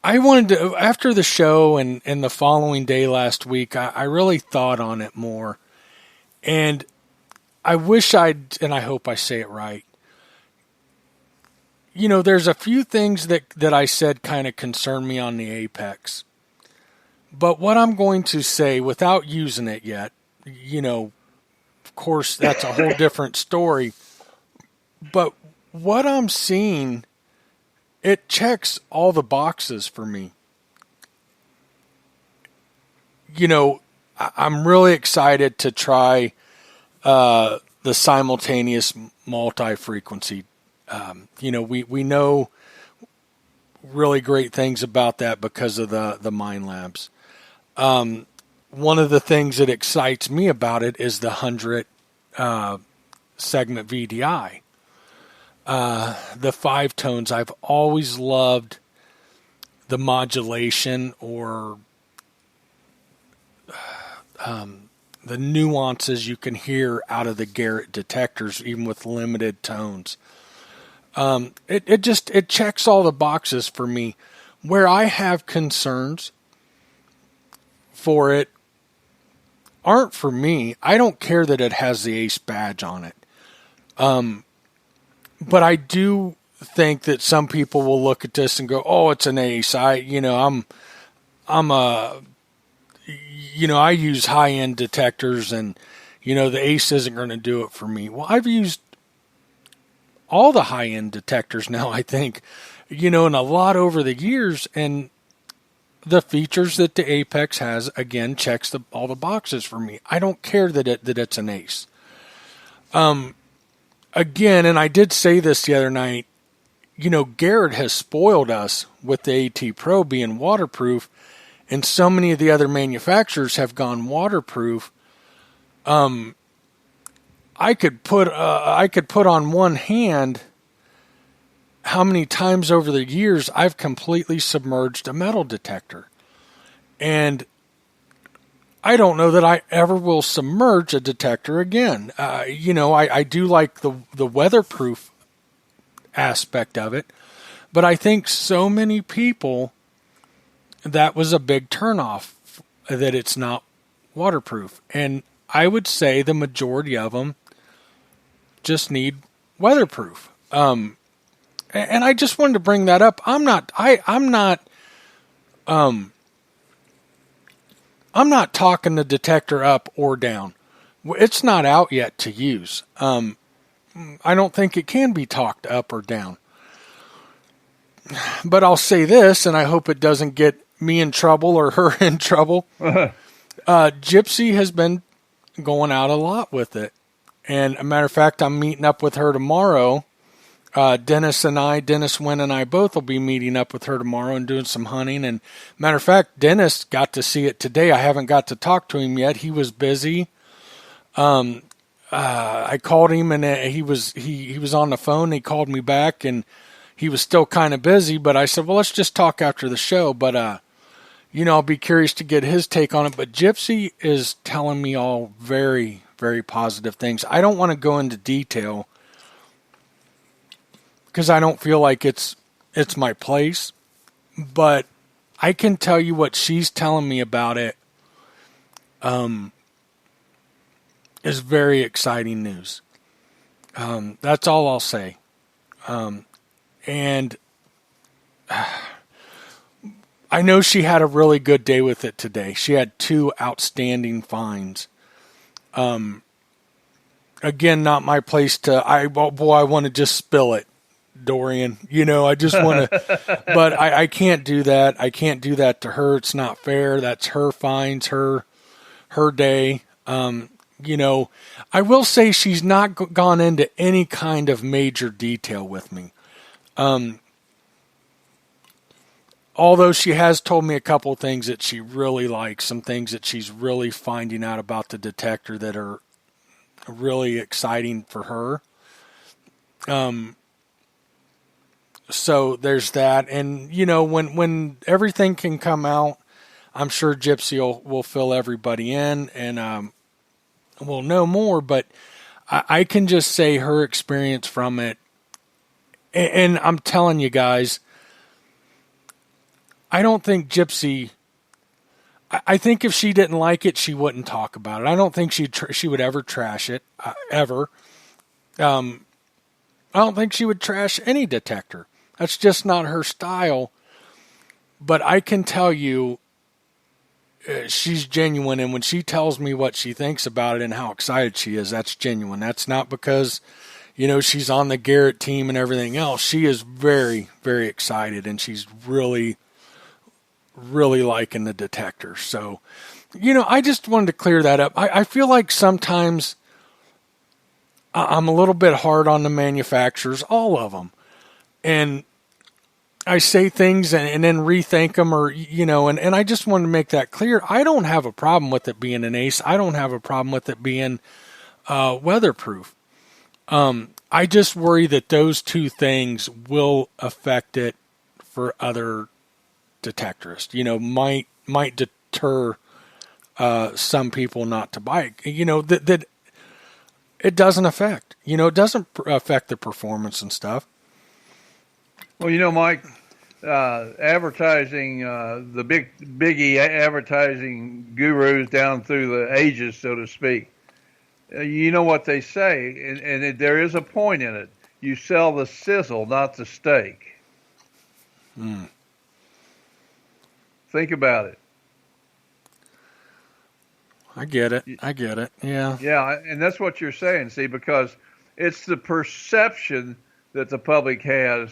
I wanted to, after the show and the following day last week, I really thought on it more. And I wish and I hope I say it right. There's a few things that I said kind of concern me on the apex. But what I'm going to say, without using it yet, of course, that's a whole different story. But what I'm seeing, it checks all the boxes for me. I'm really excited to try the simultaneous multi-frequency. We know really great things about that because of the mine labs. One of the things that excites me about it is the 100 segment VDI. The 5 tones, I've always loved the modulation or the nuances you can hear out of the Garrett detectors, even with limited tones. It checks all the boxes for me. Where I have concerns for it aren't for me. I don't care that it has the ACE badge on it. But I do think that some people will look at this and go, "Oh, it's an ACE." I use high-end detectors, and the ACE isn't going to do it for me. Well, I've used all the high-end detectors now, I think, and a lot over the years, and the features that the Apex has, again, checks all the boxes for me. I don't care that it's an ACE. Again, and I did say this the other night, Garrett has spoiled us with the AT Pro being waterproof, and so many of the other manufacturers have gone waterproof. I could put on one hand how many times over the years I've completely submerged a metal detector. And I don't know that I ever will submerge a detector again. I do like the weatherproof aspect of it, but I think so many people, that was a big turnoff, that it's not waterproof. And I would say the majority of them just need weatherproof. And I just wanted to bring that up. I'm not talking the detector up or down. It's not out yet to use. I don't think it can be talked up or down. But I'll say this, and I hope it doesn't get me in trouble or her in trouble. Gypsy has been going out a lot with it. And a matter of fact, I'm meeting up with her tomorrow. Dennis Wynn and I both will be meeting up with her tomorrow and doing some hunting. And matter of fact, Dennis got to see it today. I haven't got to talk to him yet. He was busy. I called him and he was on the phone. He called me back and he was still kind of busy, but I said, well, let's just talk after the show. But, I'll be curious to get his take on it. But Gypsy is telling me all very, very positive things. I don't want to go into detail because I don't feel like it's my place. But I can tell you what she's telling me about it is very exciting news. That's all I'll say. And I know she had a really good day with it today. She had 2 outstanding finds. Again, not my place to, I want to just spill it, Dorian. I just want to, but I can't do that. I can't do that to her. It's not fair. That's her finds, her day. I will say she's not gone into any kind of major detail with me. Although she has told me a couple of things that she really likes, some things that she's really finding out about the detector that are really exciting for her. So there's that. And, when everything can come out, I'm sure Gypsy will fill everybody in and we'll know more. But I can just say her experience from it. And I'm telling you guys, I don't think Gypsy, I think if she didn't like it, she wouldn't talk about it. I don't think she would ever trash it, ever. I don't think she would trash any detector. That's just not her style. But I can tell you, she's genuine. And when she tells me what she thinks about it and how excited she is, that's genuine. That's not because, she's on the Garrett team and everything else. She is very, very excited, and she's really, really liking the detector. So, I just wanted to clear that up. I feel like sometimes I'm a little bit hard on the manufacturers, all of them. And I say things and then rethink them and I just wanted to make that clear. I don't have a problem with it being an ace. I don't have a problem with it being weatherproof. I just worry that those 2 things will affect it for other detectorists, might deter some people not to buy it, that it doesn't affect, it doesn't affect the performance and stuff. Well, Mike, advertising, the biggie advertising gurus down through the ages, so to speak, you know what they say, and there is a point in it. You sell the sizzle, not the steak. Think about it. I get it. Yeah. Yeah, and that's what you're saying, see, because it's the perception that the public has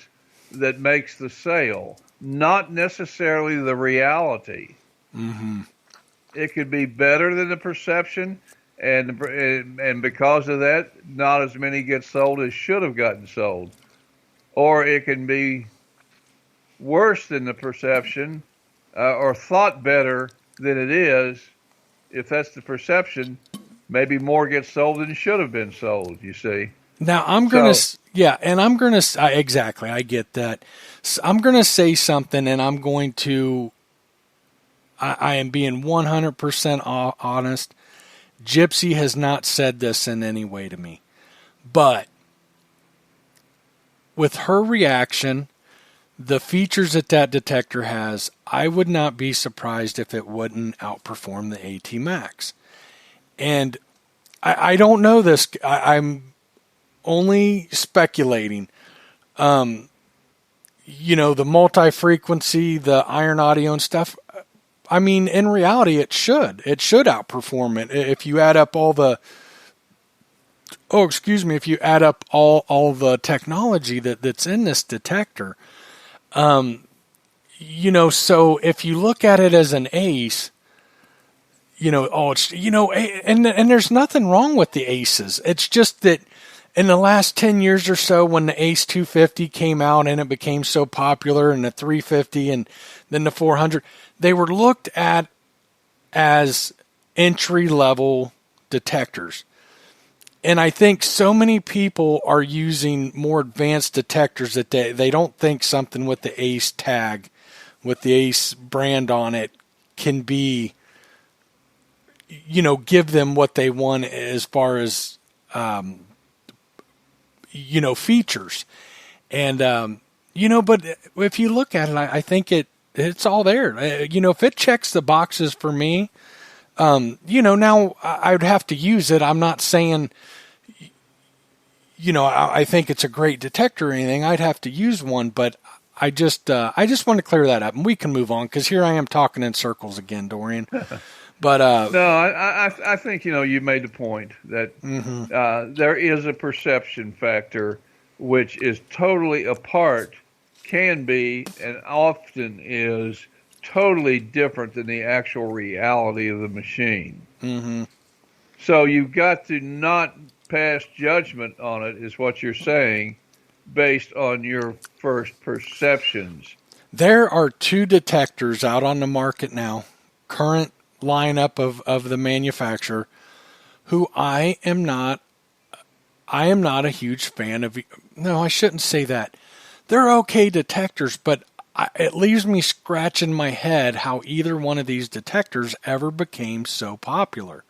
that makes the sale, not necessarily the reality. Mm-hmm. It could be better than the perception, and because of that, not as many get sold as should have gotten sold. Or it can be worse than the perception, or thought better than it is. If that's the perception, maybe more gets sold than should have been sold, you see. Now, exactly, I get that. So I'm going to say something, and I am being 100% honest. Gypsy has not said this in any way to me. But with her reaction, the features that detector has, I would not be surprised if it wouldn't outperform the AT Max. And I don't know this. I'm only speculating. The multi-frequency, the iron audio and stuff. I mean, in reality, it should outperform it. If you add up all the, if you add up all the technology that's in this detector. So if you look at it as an ace, and there's nothing wrong with the aces. It's just that in the last 10 years or so, when the Ace 250 came out and it became so popular, and the 350 and then the 400, they were looked at as entry-level detectors. And I think so many people are using more advanced detectors that they don't think something with the Ace tag, with the Ace brand on it, can be, give them what they want as far as, features. And, but if you look at it, I think it's all there. If it checks the boxes for me, now I would have to use it. I'm not saying, I think it's a great detector or anything. I'd have to use one, but I just want to clear that up, and we can move on, because here I am talking in circles again, Dorian. But no, I think you made the point that there is a perception factor, which is totally apart, can be, and often is totally different than the actual reality of the machine. Mm-hmm. So you've got to not pass judgment on it, is what you're saying, based on your first perceptions. There are 2 detectors out on the market now, current lineup of the manufacturer, who I am not a huge fan of. No, I shouldn't say that. They're okay detectors, but it leaves me scratching my head how either one of these detectors ever became so popular,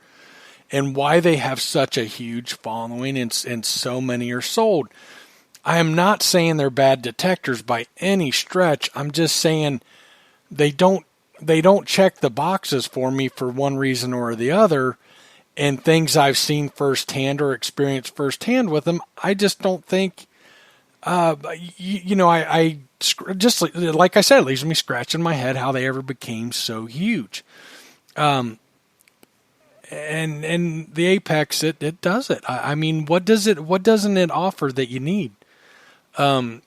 and why they have such a huge following and so many are sold. I am not saying they're bad detectors by any stretch. I'm just saying they don't check the boxes for me for one reason or the other, and things I've seen firsthand or experienced firsthand with them, I just don't think, I just, like I said, it leaves me scratching my head how they ever became so huge. And the Apex, it does it. I mean, what doesn't it offer that you need? The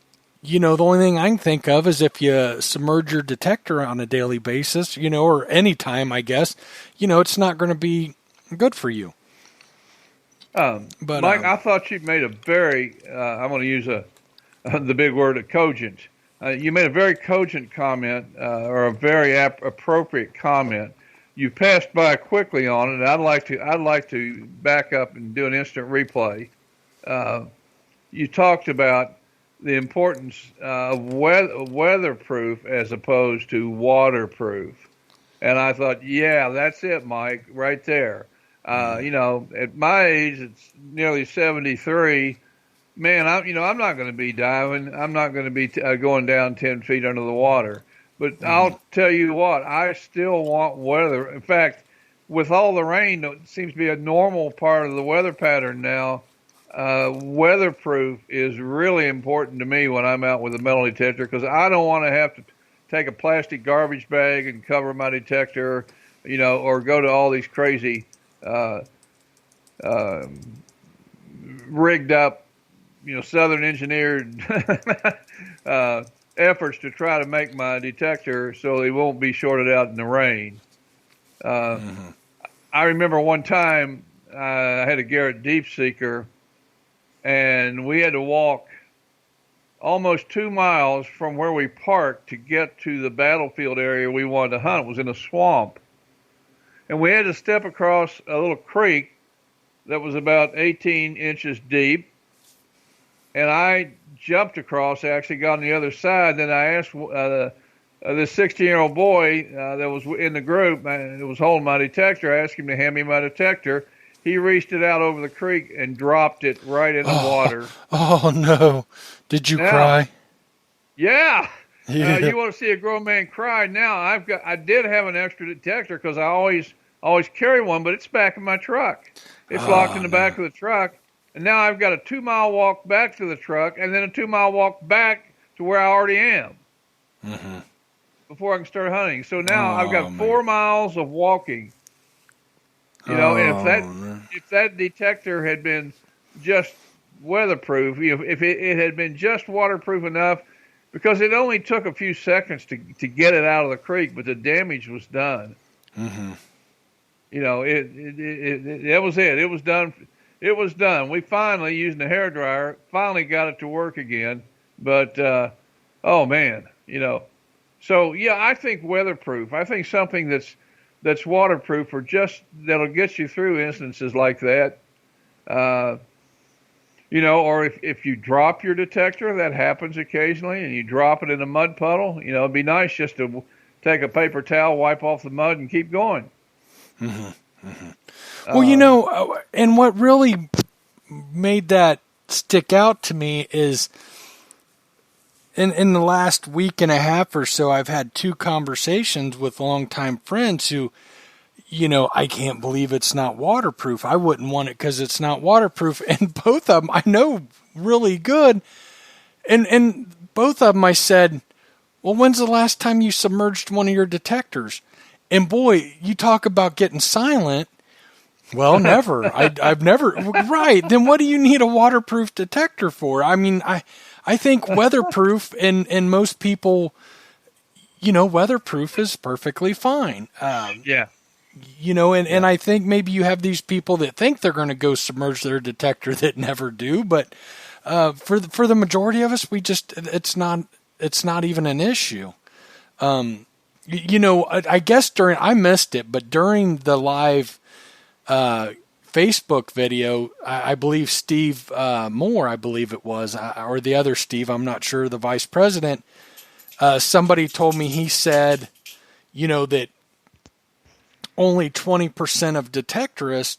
only thing I can think of is if you submerge your detector on a daily basis, or any time, I guess, it's not going to be good for you. But Mike, I thought you made a very, I'm going to use the big word, cogent. You made a very cogent comment, or a very appropriate comment. You passed by quickly on it. I'd like to back up and do an instant replay. You talked about the importance of weatherproof as opposed to waterproof. And I thought, yeah, that's it, Mike, right there. At my age, it's nearly 73. Man, I'm not going to be diving. I'm not going to be going down 10 feet under the water. But I'll tell you what, I still want weather. In fact, with all the rain, it seems to be a normal part of the weather pattern now. Weatherproof is really important to me when I'm out with a metal detector, because I don't want to have to take a plastic garbage bag and cover my detector, or go to all these crazy rigged up, Southern engineered efforts to try to make my detector so they won't be shorted out in the rain. I remember one time I had a Garrett Deep Seeker, and we had to walk almost 2 miles from where we parked to get to the battlefield area we wanted to hunt. It was in a swamp. And we had to step across a little creek that was about 18 inches deep. And I jumped across, actually got on the other side. Then I asked this 16-year-old boy that was in the group that was holding my detector, I asked him to hand me my detector. He reached it out over the creek and dropped it right in the water. Oh, no. Did you cry? Yeah. You want to see a grown man cry? Now I did have an extra detector, because I always carry one, but it's back in my truck. It's locked in the back of the truck. And now I've got a 2-mile walk back to the truck, and then a 2-mile walk back to where I already am before I can start hunting. So now I've got 4 miles of walking. And if that detector had been just weatherproof, if it had been just waterproof enough, because it only took a few seconds to get it out of the creek, but the damage was done. Mm-hmm. You know, that was it. It was done. It was done. We finally, using the hairdryer, finally got it to work again. But oh man, you know. So yeah, I think weatherproof. I think something that's waterproof, or just that'll get you through instances like that. You know, or if you drop your detector, that happens occasionally, and you drop it in a mud puddle, you know, it'd be nice just to take a paper towel, wipe off the mud, and keep going. Mm-hmm. Mm-hmm. Well, you know, and what really made that stick out to me is in the last week and a half or so, I've had 2 conversations with longtime friends who, you know, I can't believe it's not waterproof. I wouldn't want it because it's not waterproof. And both of them I know really good. And both of them I said, well, when's the last time you submerged one of your detectors? And boy, you talk about getting silent. Well, never. I've never. Right. Then what do you need a waterproof detector for? I mean, I think weatherproof and most people, you know, weatherproof is perfectly fine. Yeah. You know, and I think maybe you have these people that think they're going to go submerge their detector that never do. But for the majority of us, we just it's not even an issue. You know, I guess I missed it, but during the live Facebook video, I believe Steve Moore, I believe it was, or the other Steve, I'm not sure, the vice president, somebody told me, he said, you know, that only 20% of detectorists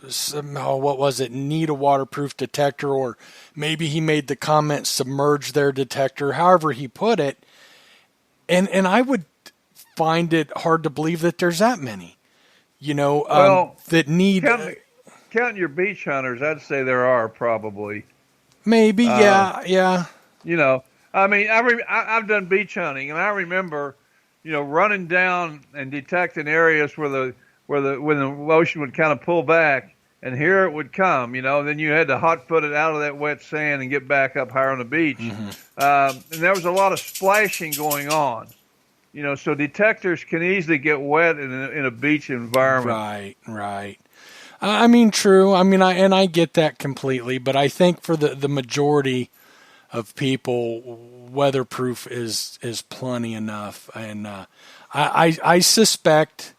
somehow, what was it, need a waterproof detector, or maybe he made the comment, submerge their detector, however he put it. And I would find it hard to believe that there's that many, you know, that need. Counting your beach hunters, I'd say there are probably. Maybe, yeah. You know, I mean, I've done beach hunting, and I remember, you know, running down and detecting areas where the ocean would kind of pull back, and here it would come, you know. Then you had to hot foot it out of that wet sand and get back up higher on the beach. Mm-hmm. And there was a lot of splashing going on, you know. So detectors can easily get wet in a beach environment. Right. I mean, true. I mean, I get that completely, but I think for the majority of people, weatherproof is plenty enough, and I suspect.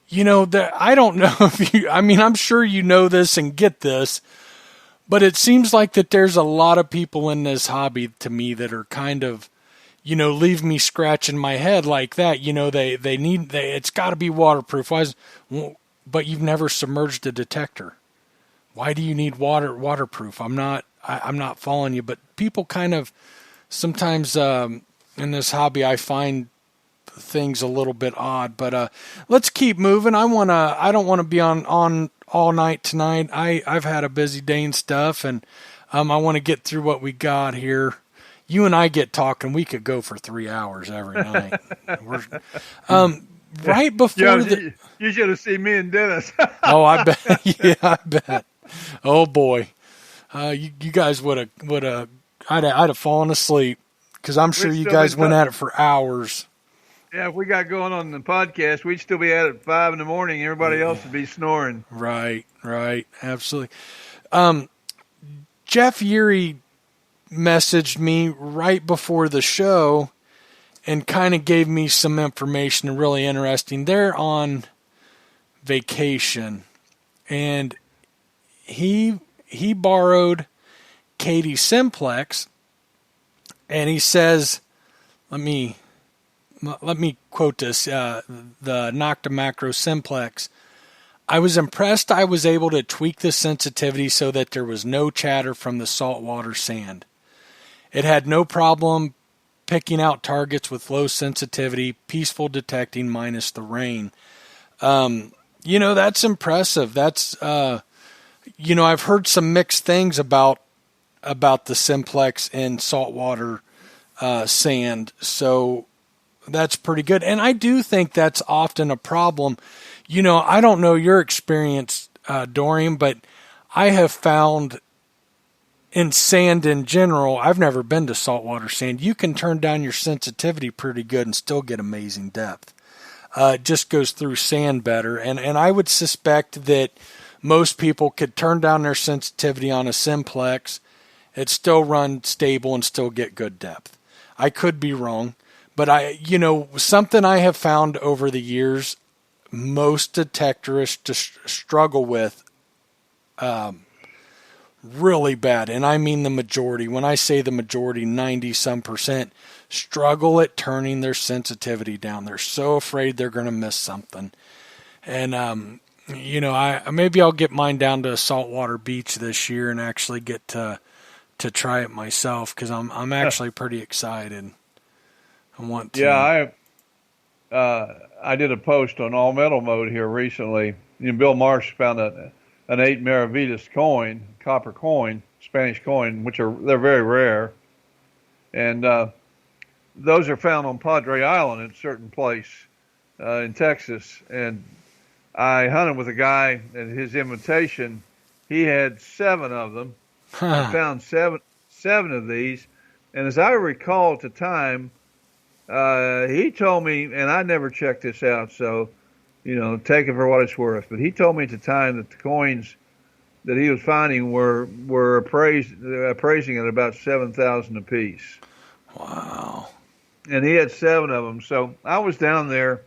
You know, that I don't know if you, I mean, I'm sure you know this and get this, but it seems like that there's a lot of people in this hobby to me that are kind of, you know, leave me scratching my head like that. You know, it's got to be waterproof. But you've never submerged a detector. Why do you need waterproof? I'm not following you, but people kind of sometimes in this hobby, I find things a little bit odd, but let's keep moving. I don't want to be on all night tonight. I've had a busy day and stuff, and I want to get through what we got here. You and I get talking, we could go for 3 hours every night. Right before you should have seen me and Dennis. Oh, I bet. Yeah, I bet. Oh boy, you guys would have. I'd have fallen asleep because I'm sure you guys went at it for hours. Yeah, if we got going on the podcast, we'd still be at it at 5 in the morning. Everybody else would be snoring. Right, absolutely. Jeff Yeary messaged me right before the show and kind of gave me some information really interesting. They're on vacation, and he borrowed Katie's Simplex, and he says, let me quote this, the Nocta Macro Simplex. I was impressed I was able to tweak the sensitivity so that there was no chatter from the saltwater sand. It had no problem picking out targets with low sensitivity, peaceful detecting minus the rain. You know, that's impressive. That's, you know, I've heard some mixed things about the Simplex in saltwater sand. So that's pretty good. And I do think that's often a problem. You know, I don't know your experience, Dorian, but I have found in sand in general, I've never been to saltwater sand. You can turn down your sensitivity pretty good and still get amazing depth. It just goes through sand better. And I would suspect that most people could turn down their sensitivity on a simplex. It still run stable and still get good depth. I could be wrong, but something I have found over the years, most detectorists struggle with really bad, and I mean the majority. When I say the majority, 90-some%, struggle at turning their sensitivity down. They're so afraid they're going to miss something. And, maybe I'll get mine down to a saltwater beach this year and actually get to try it myself, because I'm actually pretty excited. I want to. Yeah, I did a post on all metal mode here recently. Bill Marsh found an 8 Maravidas coin, copper coin, Spanish coin, they're very rare, and those are found on Padre Island in a certain place in Texas. And I hunted with a guy at his invitation. He had 7 of them. I found seven of these, and as I recall at the time, he told me, and I never checked this out, so take it for what it's worth. But he told me at the time that the coins that he was finding were appraising at about $7,000 apiece. Wow! And he had 7 of them. So I was down there.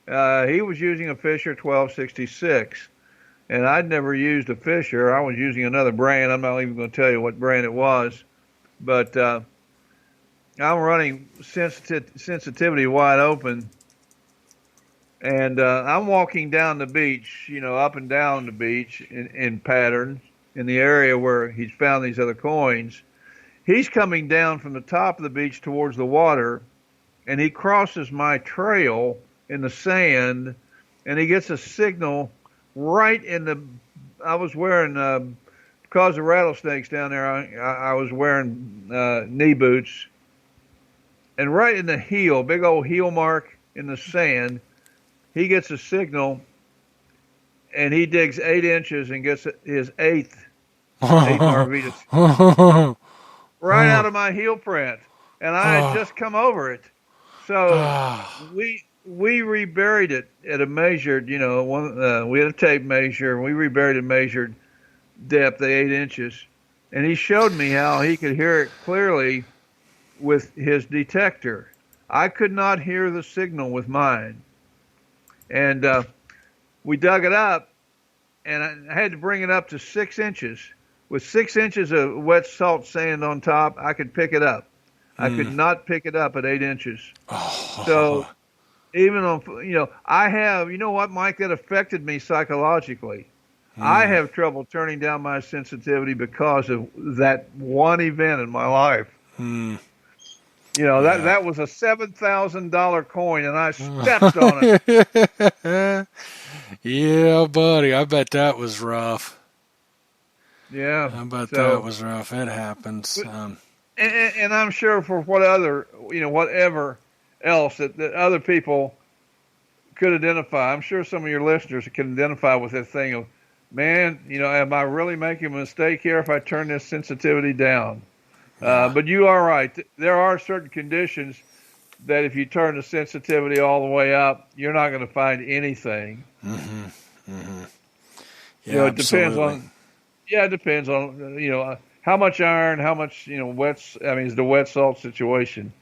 He was using a Fisher 1266. And I'd never used a Fisher. I was using another brand. I'm not even going to tell you what brand it was. But I'm running sensitivity wide open. And I'm walking down the beach, up and down the beach in patterns in the area where he's found these other coins. He's coming down from the top of the beach towards the water, and he crosses my trail in the sand, and he gets a signal right I was wearing, because of rattlesnakes down there, I was wearing knee boots. And right in the heel, big old heel mark in the sand, he gets a signal, and he digs 8 inches and gets his 8th Marvitas right out of my heel print. And I had just come over it. So we reburied it at a measured, we had a tape measure, and we reburied it measured depth at 8 inches. And he showed me how he could hear it clearly with his detector. I could not hear the signal with mine. And we dug it up, and I had to bring it up to 6 inches. With 6 inches of wet salt sand on top, I could pick it up. I could not pick it up at 8 inches. So even on, I have, what, Mike, that affected me psychologically. I have trouble turning down my sensitivity because of that one event in my life. That was a $7,000 coin, and I stepped on it. Yeah, buddy, I bet that was rough. Yeah, I bet that was rough. It happens. And I'm sure for whatever else that other people could identify. I'm sure some of your listeners can identify with that thing of, man, am I really making a mistake here if I turn this sensitivity down? But you are right. There are certain conditions that if you turn the sensitivity all the way up, you're not going to find anything. Yeah, it depends on. Yeah, it depends on how much iron, how much wet. I mean, it's the wet salt situation.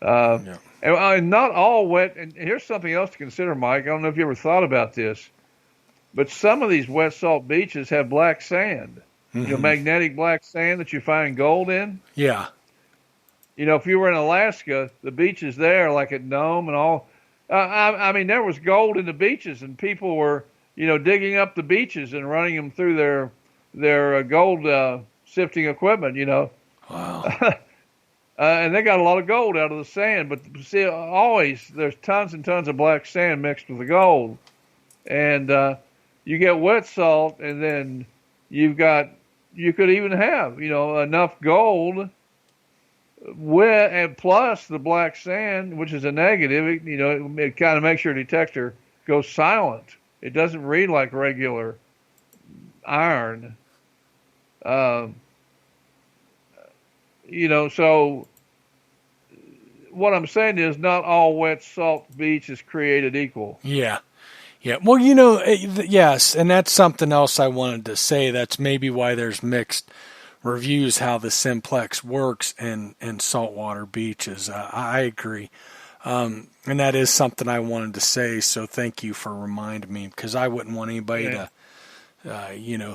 And not all wet. And here's something else to consider, Mike. I don't know if you ever thought about this, but some of these wet salt beaches have black sand. Magnetic black sand that you find gold in. Yeah. If you were in Alaska, the beaches there, like at Nome and all, I mean, there was gold in the beaches, and people were, digging up the beaches and running them through their gold sifting equipment. Wow. And they got a lot of gold out of the sand, but see, always there's tons and tons of black sand mixed with the gold, and you get wet salt, and then you could even have enough gold and plus the black sand, which is a negative. It kind of makes your detector go silent. It doesn't read like regular iron. So what I'm saying is not all wet salt beach is created equal. Yeah. Yeah. Well, yes, and that's something else I wanted to say. That's maybe why there's mixed reviews how the Simplex works in saltwater beaches. I agree. And that is something I wanted to say, so thank you for reminding me, because I wouldn't want anybody to,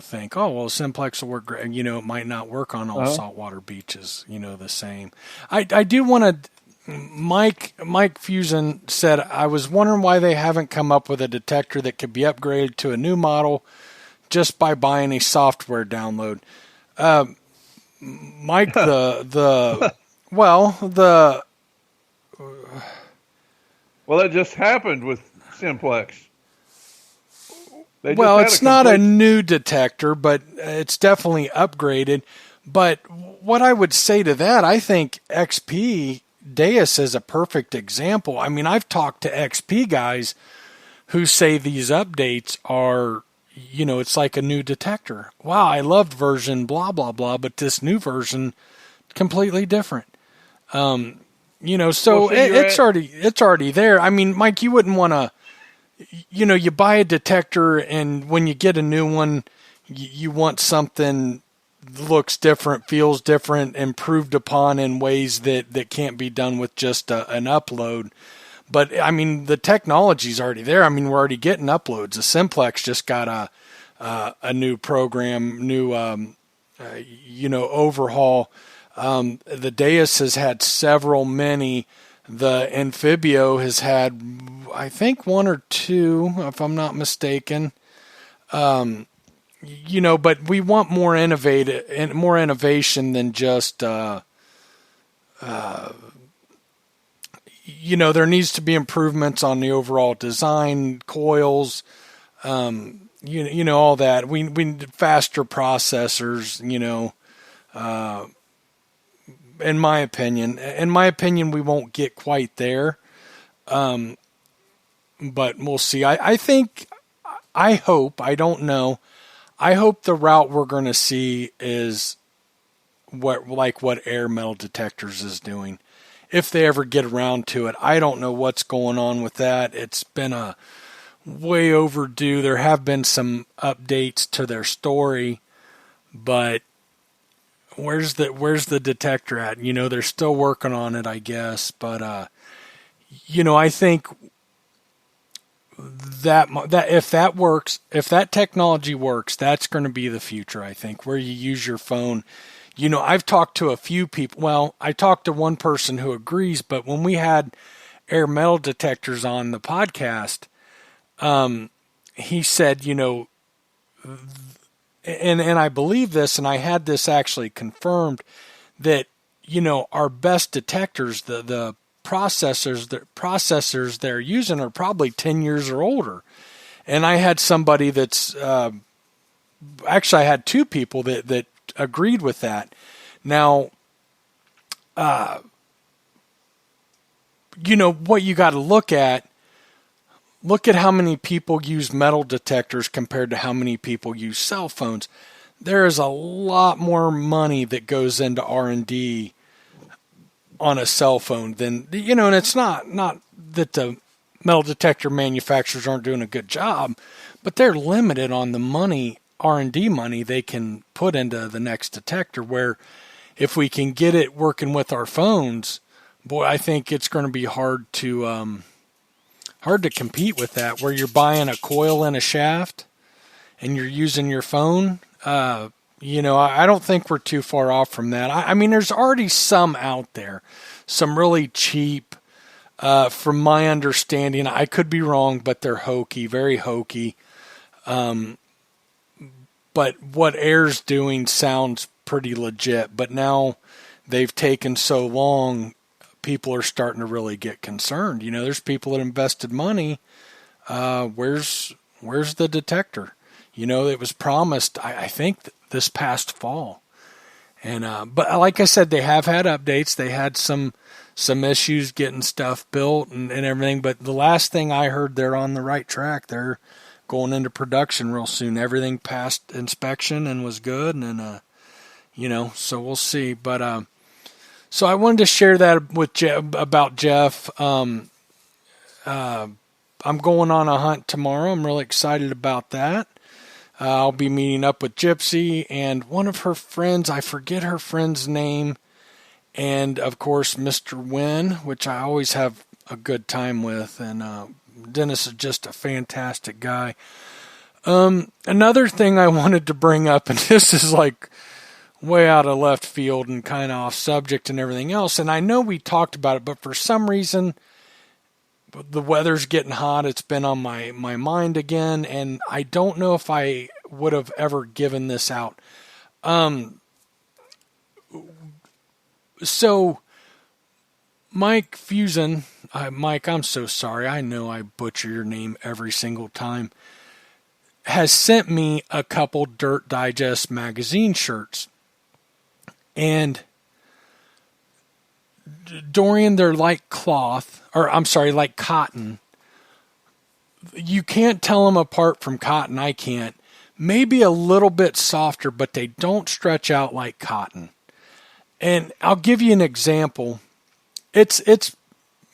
think, oh, well, Simplex will work great. It might not work on all saltwater beaches, the same. I do want to, Mike Fusion said, I was wondering why they haven't come up with a detector that could be upgraded to a new model just by buying a software download. Mike, Well, it just happened with Simplex. It's not a new detector, but it's definitely upgraded. But what I would say to that, I think XP Deus is a perfect example. I mean, I've talked to XP guys who say these updates are, it's like a new detector. Wow, I loved version blah, blah, blah, but this new version, completely different. It's already there. I mean, Mike, you wouldn't want to, you buy a detector and when you get a new one, you want something looks different, feels different, improved upon in ways that can't be done with just an upload. But I mean, the technology's already there. I mean, we're already getting uploads. The Simplex just got a new program, new overhaul. The Deus has had several, many. The Amphibio has had, I think, one or two, if I'm not mistaken. But we want more innovation than just, there needs to be improvements on the overall design, coils, all that. We need faster processors, in my opinion, we won't get quite there. But we'll see. I hope, I don't know. I hope the route we're going to see is what Air Metal Detectors is doing. If they ever get around to it, I don't know what's going on with that. It's been a way overdue. There have been some updates to their story, but where's the detector at? They're still working on it, I guess. But I think that if that works, if that technology works, that's going to be the future. I think where you use your phone. I've talked to a few people. Well, I talked to one person who agrees, but when we had Air Metal Detectors on the podcast, he said, and I believe this, and I had this actually confirmed, that our best detectors, the processors they're using are probably 10 years or older. And I had somebody that's actually I had two people that agreed with that. Now, what you got to look at how many people use metal detectors compared to how many people use cell phones. There is a lot more money that goes into R&D on a cell phone than, and it's not that the metal detector manufacturers aren't doing a good job, but they're limited on the R&D money they can put into the next detector, where if we can get it working with our phones, boy, I think it's going to be hard to compete with that, where you're buying a coil and a shaft and you're using your phone. I don't think we're too far off from that. I mean, there's already some out there, some really cheap, from my understanding. I could be wrong, but they're hokey, very hokey. But what Air's doing sounds pretty legit. But now they've taken so long, people are starting to really get concerned. There's people that invested money. Where's the detector? It was promised, I think, this past fall. And but like I said, they have had updates. They had some issues getting stuff built and everything. But the last thing I heard, they're on the right track. They're going into production real soon. Everything passed inspection and was good. And so we'll see. But So I wanted to share that with Jeff, about Jeff. I'm going on a hunt tomorrow. I'm really excited about that. I'll be meeting up with Gypsy and one of her friends. I forget her friend's name. And, of course, Mr. Wynn, which I always have a good time with. And Dennis is just a fantastic guy. Another thing I wanted to bring up, and this is like way out of left field and kind of off subject and everything else. And I know we talked about it, but for some reason, the weather's getting hot. It's been on my mind again, and I don't know if I would have ever given this out. So Mike Fusen, Mike, I'm so sorry. I know I butcher your name every single time, has sent me a couple Dirt Digest magazine shirts. And Dorian, they're like like cotton. You can't tell them apart from cotton. I can't. Maybe a little bit softer, but they don't stretch out like cotton. And I'll give you an example. It's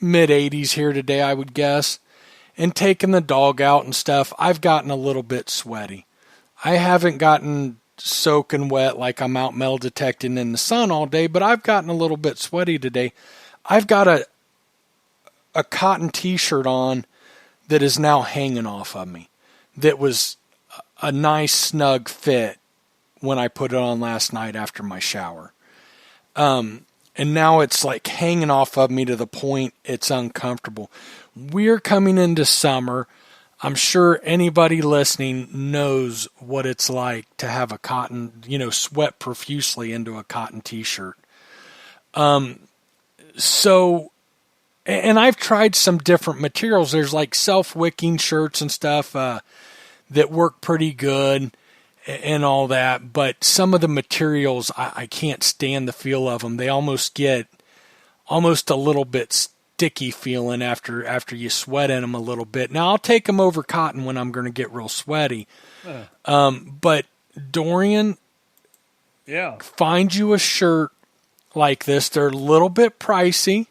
mid 80s here today, I would guess. And taking the dog out and stuff, I've gotten a little bit sweaty. I haven't gotten soaking wet like I'm out metal detecting in the sun all day, but I've gotten a little bit sweaty today. I've got a cotton t-shirt on that is now hanging off of me. That was a nice snug fit when I put it on last night after my shower. And now it's like hanging off of me to the point it's uncomfortable. We're coming into summer. I'm sure anybody listening knows what it's like to have a cotton, sweat profusely into a cotton t-shirt. So, and I've tried some different materials. There's like self-wicking shirts and stuff that work pretty good and all that. But some of the materials, I can't stand the feel of them. They almost get a little bit sticky feeling after you sweat in them a little bit. Now, I'll take them over cotton when I'm going to get real sweaty. But Dorian, find you a shirt like this. They're a little bit pricey,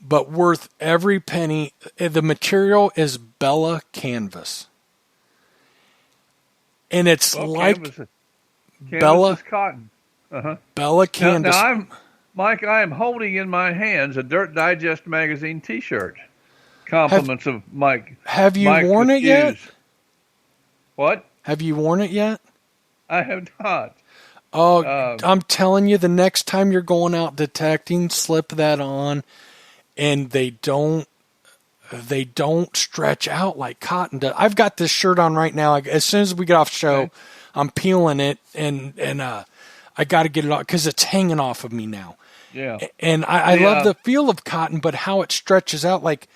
but worth every penny. The material is Bella canvas. And it's canvas Bella is cotton. Bella canvas. Now Mike, I am holding in my hands a Dirt Digest magazine T-shirt. Compliments of Mike. Have you worn it yet? What? Have you worn it yet? I have not. Oh, I'm telling you, the next time you're going out detecting, slip that on, and they don't stretch out like cotton does. I've got this shirt on right now. As soon as we get off show, okay, I'm peeling it, and I got to get it off because it's hanging off of me now. Yeah. And I love the feel of cotton, but how it stretches out. Like,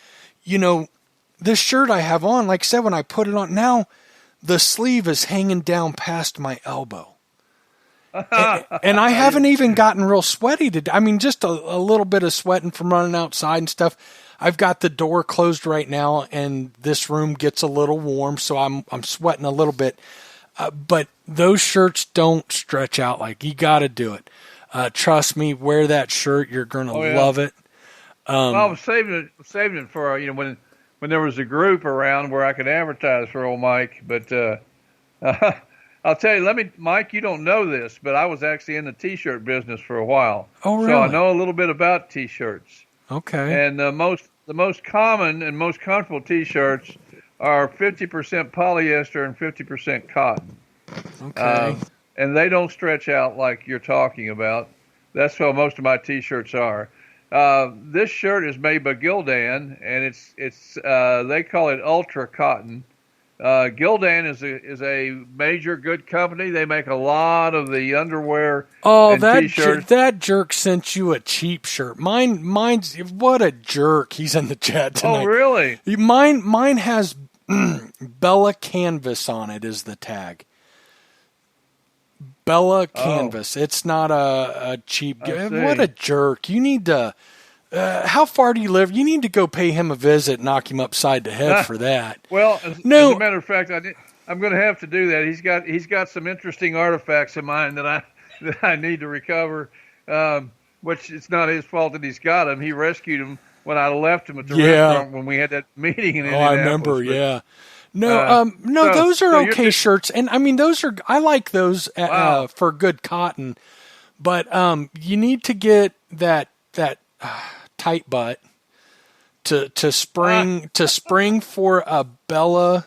this shirt I have on, like I said, when I put it on, now the sleeve is hanging down past my elbow. and I haven't even gotten real sweaty today. I mean, just a little bit of sweating from running outside and stuff. I've got the door closed right now, and this room gets a little warm, so I'm sweating a little bit. But those shirts don't stretch out like you got to do it. Trust me, wear that shirt. You're going to love it. Well, I was saving it for when there was a group around where I could advertise for old Mike. But I'll tell you, Mike, you don't know this, but I was actually in the T-shirt business for a while. Oh, really? So I know a little bit about T-shirts. Okay. And the most common and most comfortable T-shirts are 50% polyester and 50% cotton. Okay. And they don't stretch out like you're talking about. That's how most of my T-shirts are. This shirt is made by Gildan, and it's they call it ultra cotton. Gildan is a major good company. They make a lot of the underwear and T-shirts. That jerk sent you a cheap shirt. Mine's what a jerk. He's in the chat tonight. Oh, really? Mine has Bella Canvas on it is the tag. Bella Canvas. It's not a cheap. What a jerk. You need to. How far do you live? You need to go pay him a visit, knock him upside the head for that. Well, as a matter of fact, I'm going to have to do that. He's got some interesting artifacts of mine that I need to recover. which it's not his fault that he's got them. He rescued them when I left him at the Yeah. restaurant when we had that meeting in Oh, Indianapolis. I remember. But, Yeah. No, those are okay just, shirts, and I mean I like those wow. for good cotton. But you need to get that tight butt to spring for a Bella.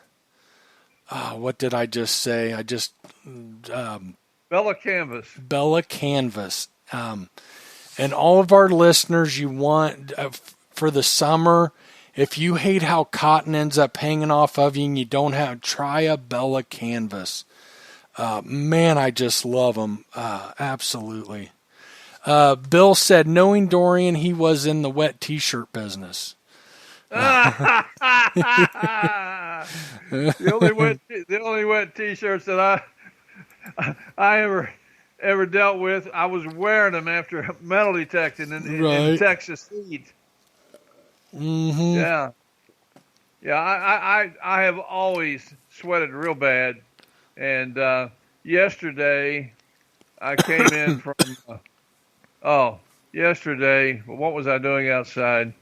What did I just say? Bella Canvas. Bella Canvas. And all of our listeners, you want for the summer. If you hate how cotton ends up hanging off of you and you don't try a Bella Canvas. Man, I just love them. Absolutely. Bill said, knowing Dorian, he was in the wet T-shirt business. The only wet T-shirts that I ever dealt with, I was wearing them after metal detecting in Texas heat. Mm-hmm. Yeah. I have always sweated real bad, and yesterday I came in from. Yesterday, what was I doing outside?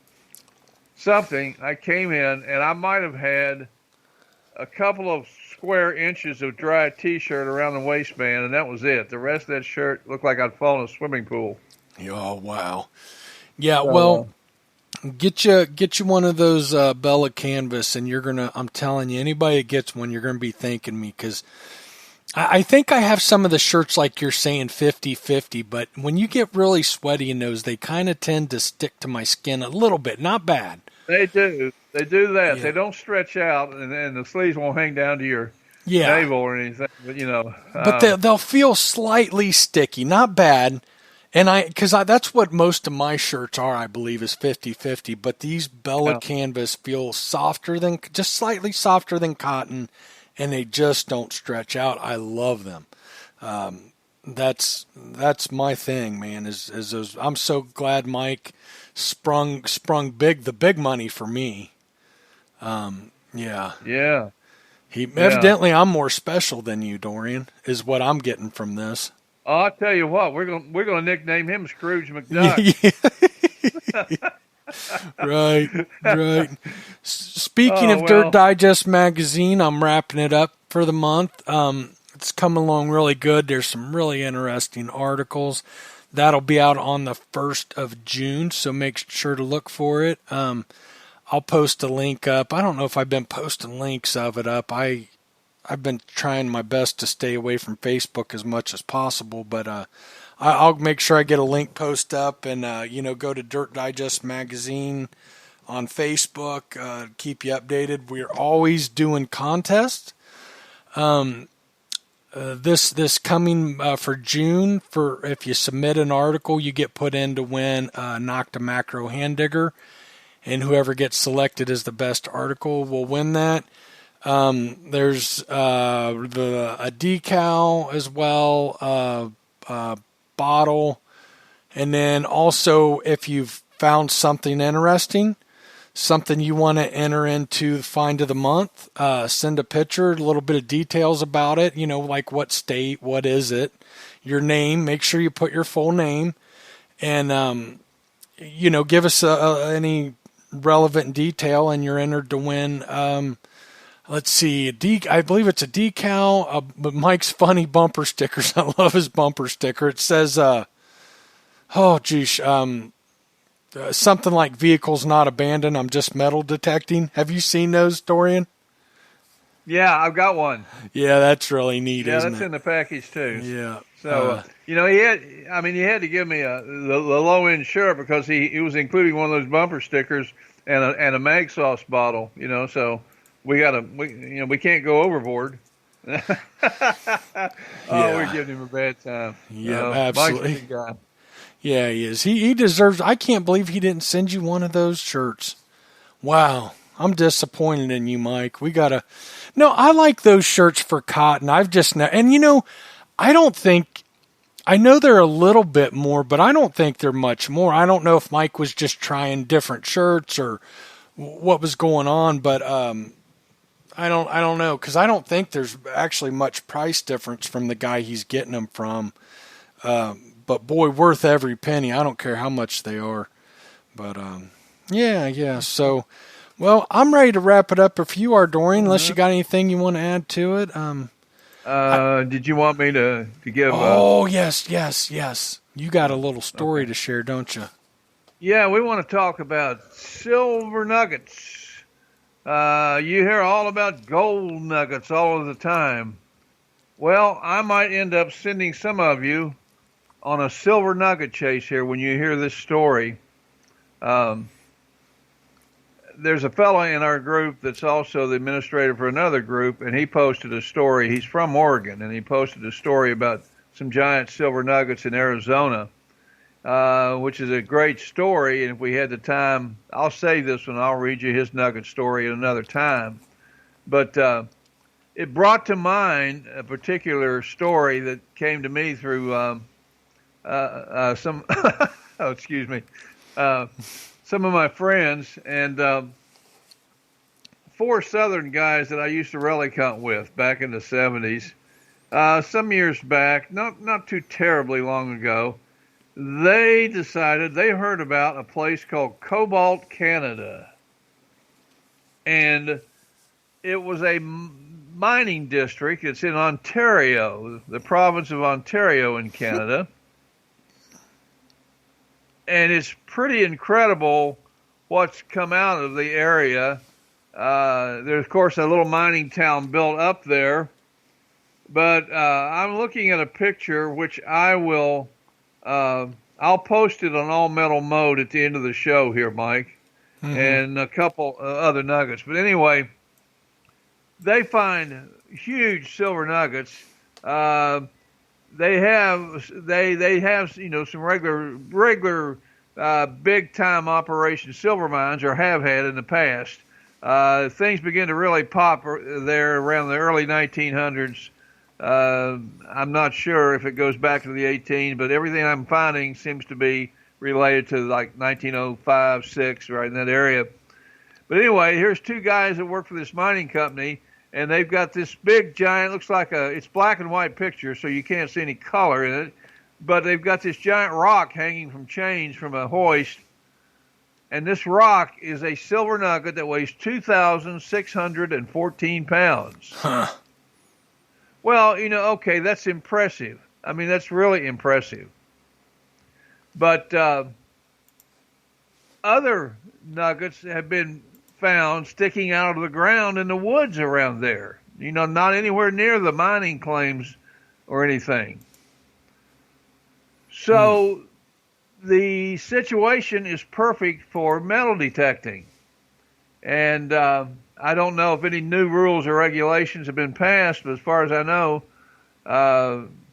Something. I came in, and I might have had a couple of square inches of dry T-shirt around the waistband, and that was it. The rest of that shirt looked like I'd fallen in a swimming pool. Oh, wow. Yeah, well, get you one of those Bella Canvas, and I'm telling you, anybody that gets one, you're going to be thanking me, because I think I have some of the shirts like you're saying 50-50, but when you get really sweaty in those, they kind of tend to stick to my skin a little bit. Not bad. They do. They do that. Yeah. They don't stretch out, and the sleeves won't hang down to your navel or anything. But but they'll feel slightly sticky. Not bad. And because that's what most of my shirts are, I believe, is 50-50. But these Bella Canvas feel just slightly softer than cotton, and they just don't stretch out. I love them. That's my thing, man. Is those? I'm so glad Mike sprung the big money for me. Yeah. Evidently I'm more special than you, Dorian, is what I'm getting from this. Oh, I'll tell you what, we're gonna nickname him Scrooge McDuck. Right. Speaking of Dirt Digest magazine, I'm wrapping it up for the month. It's coming along really good. There's some really interesting articles. That'll be out on the 1st of June, so make sure to look for it. I'll post a link up. I don't know if I've been posting links of it up. I've been trying my best to stay away from Facebook as much as possible, but I'll make sure I get a link post up and, go to Dirt Digest Magazine on Facebook, keep you updated. We're always doing contests. This coming for June, for if you submit an article, you get put in to win a Nocta Macro Hand Digger, and whoever gets selected as the best article will win that. There's a decal as well, bottle, and then also if you've found something interesting, something you want to enter into the find of the month, send a picture, a little bit of details about it, like what state, what is it, your name, make sure you put your full name, and give us any relevant detail, and you're entered to win. Let's see, I believe it's a decal, but Mike's funny bumper stickers. I love his bumper sticker. It says, something like "Vehicles not abandoned. I'm just metal detecting." Have you seen those, Dorian? Yeah, I've got one. Yeah, that's really neat. Yeah, isn't that's it? in the package too. Yeah. So he had to give me the low end shirt because he was including one of those bumper stickers and a mag sauce bottle. So we can't go overboard. We're giving him a bad time. Yeah, absolutely. Mike's a good guy. Yeah, he is. He deserves. I can't believe he didn't send you one of those shirts. Wow, I'm disappointed in you, Mike. We gotta. No, I like those shirts for cotton. I've just and I don't think. I know they're a little bit more, but I don't think they're much more. I don't know if Mike was just trying different shirts or what was going on, but I don't know, because I don't think there's actually much price difference from the guy he's getting them from. but boy, worth every penny. I don't care how much they are. But yeah. So, well, I'm ready to wrap it up if you are, Dorian. Unless you got anything you want to add to it. Did you want me to give? Oh, yes. You got a little story to share, don't you? Yeah, we want to talk about silver nuggets. You hear all about gold nuggets all of the time. Well, I might end up sending some of you on a silver nugget chase here when you hear this story. There's a fellow in our group that's also the administrator for another group, and he posted a story. He's from Oregon, and he posted a story about some giant silver nuggets in Arizona, which is a great story. And if we had the time, I'll save this one. I'll read you his nugget story at another time. But it brought to mind a particular story that came to me through some, some of my friends, and 4 Southern guys that I used to rally hunt with back in the 70s. Some years back, not too terribly long ago, they decided they heard about a place called Cobalt, Canada. And it was a mining district. It's in Ontario, the province of Ontario in Canada. And it's pretty incredible what's come out of the area. There's, of course, a little mining town built up there. But I'm looking at a picture, which I will, I'll post it on All Metal Mode at the end of the show here, Mike, and a couple other nuggets. But anyway, they find huge silver nuggets. They have some regular big time operation silver mines, or have had in the past. Things begin to really pop there around the early 1900s. I'm not sure if it goes back to the 18, but everything I'm finding seems to be related to like 1905, 6, right in that area. But anyway, here's 2 guys that work for this mining company, and they've got this big giant, looks like it's black and white picture, so you can't see any color in it, but they've got this giant rock hanging from chains from a hoist, and this rock is a silver nugget that weighs 2,614 pounds. Huh. Well, okay, that's impressive. I mean, that's really impressive. But other nuggets have been found sticking out of the ground in the woods around there. Not anywhere near the mining claims or anything. So the situation is perfect for metal detecting. And I don't know if any new rules or regulations have been passed, but as far as I know,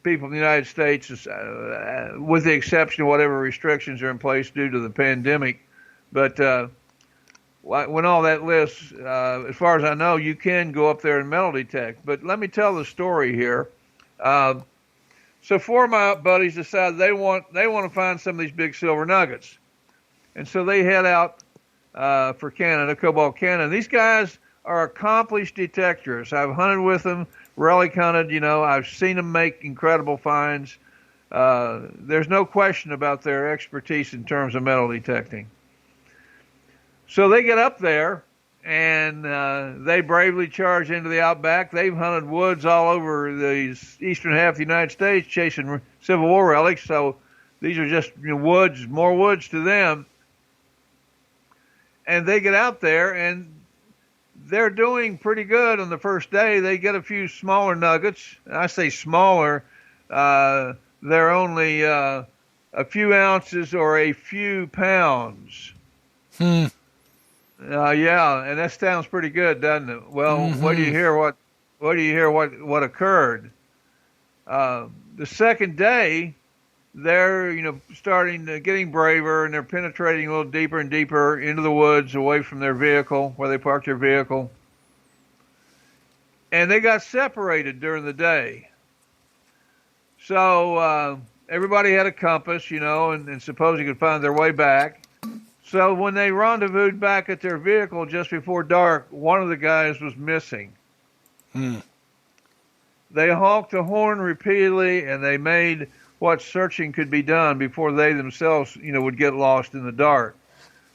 people in the United States, with the exception of whatever restrictions are in place due to the pandemic, but when all that lists, as far as I know, you can go up there and metal detect. But let me tell the story here. So 4 of my buddies decided they want to find some of these big silver nuggets, and so they head out for Canada, Cobalt, Canada. These guys are accomplished detectors. I've hunted with them, rally hunted. I've seen them make incredible finds. There's no question about their expertise in terms of metal detecting. So they get up there, and they bravely charge into the outback. They've hunted woods all over the eastern half of the United States, chasing Civil War relics. So these are just woods, more woods to them. And they get out there, and they're doing pretty good on the first day. They get a few smaller nuggets. I say smaller. They're only a few ounces or a few pounds. Yeah, and that sounds pretty good, doesn't it? Well, what do you hear? What occurred? The second day, they're getting braver, and they're penetrating a little deeper and deeper into the woods, away from their vehicle, where they parked their vehicle. And they got separated during the day. So everybody had a compass, and supposed they could find their way back. So when they rendezvoused back at their vehicle just before dark, one of the guys was missing. They honked the horn repeatedly, and they made what searching could be done before they themselves, would get lost in the dark.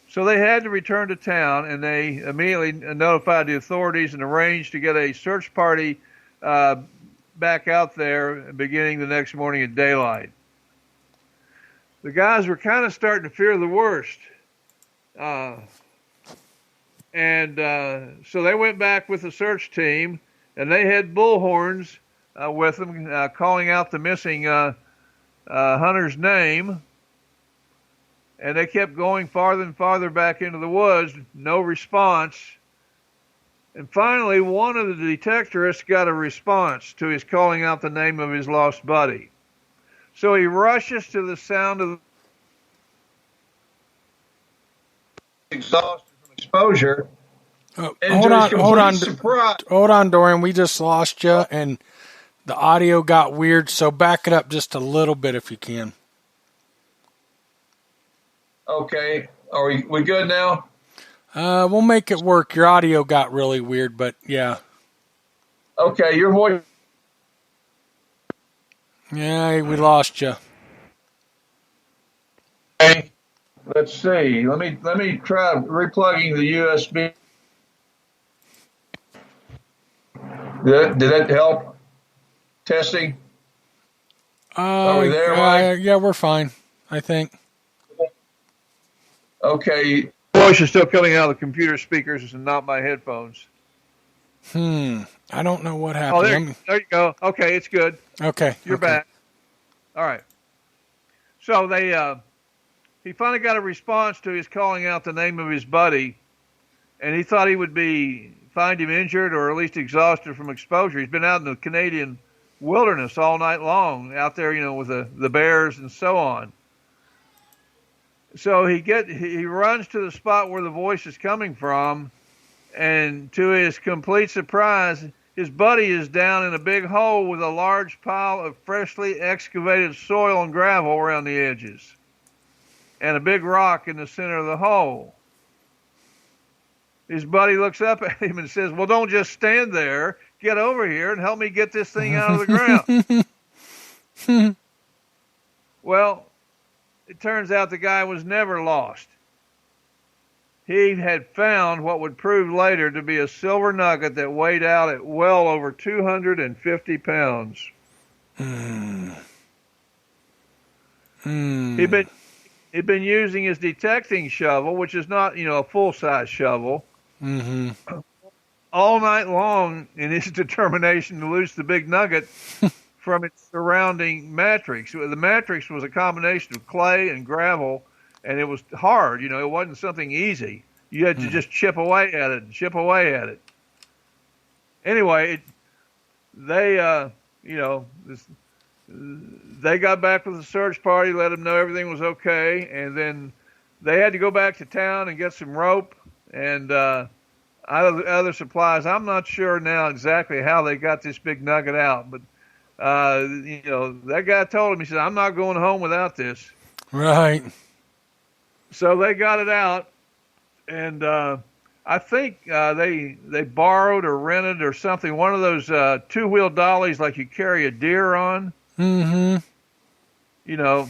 So they had to return to town, and they immediately notified the authorities and arranged to get a search party back out there beginning the next morning at daylight. The guys were kind of starting to fear the worst. So they went back with the search team, and they had bullhorns with them, calling out the missing hunter's name. And they kept going farther and farther back into the woods, no response. And finally, one of the detectorists got a response to his calling out the name of his lost buddy. So he rushes to the sound of exhausted from exposure. Hold on, Dorian. We just lost you, and the audio got weird. So back it up just a little bit if you can. Okay, are we good now? We'll make it work. Your audio got really weird, but yeah. Okay, your voice. Yeah, we lost you. Okay, let's see. Let me try replugging the USB. Did that help? Testing. Are we there, Mike? Yeah, we're fine, I think. Okay. Voice is still coming out of the computer speakers and not my headphones. I don't know what happened. There you go. Okay, it's good. Okay. You're back. All right. So he finally got a response to his calling out the name of his buddy, and he thought he would find him injured or at least exhausted from exposure. He's been out in the Canadian wilderness all night long, out there, with the bears and so on. So he runs to the spot where the voice is coming from, and to his complete surprise, his buddy is down in a big hole with a large pile of freshly excavated soil and gravel around the edges, and a big rock in the center of the hole. His buddy looks up at him and says, "Well, don't just stand there. Get over here and help me get this thing out of the ground." Well, it turns out the guy was never lost. He had found what would prove later to be a silver nugget that weighed out at well over 250 pounds. He'd been using his detecting shovel, which is not, a full-size shovel, all night long in his determination to loose the big nugget from its surrounding matrix. The matrix was a combination of clay and gravel, and it was hard. It wasn't something easy. You had to just chip away at it. Anyway, they got back with the search party, let them know everything was okay, and then they had to go back to town and get some rope and other supplies. I'm not sure now exactly how they got this big nugget out, but that guy told him, he said, "I'm not going home without this." Right. So they got it out, and I think they borrowed or rented or something, one of those two-wheel dollies like you carry a deer on. Mm-hmm.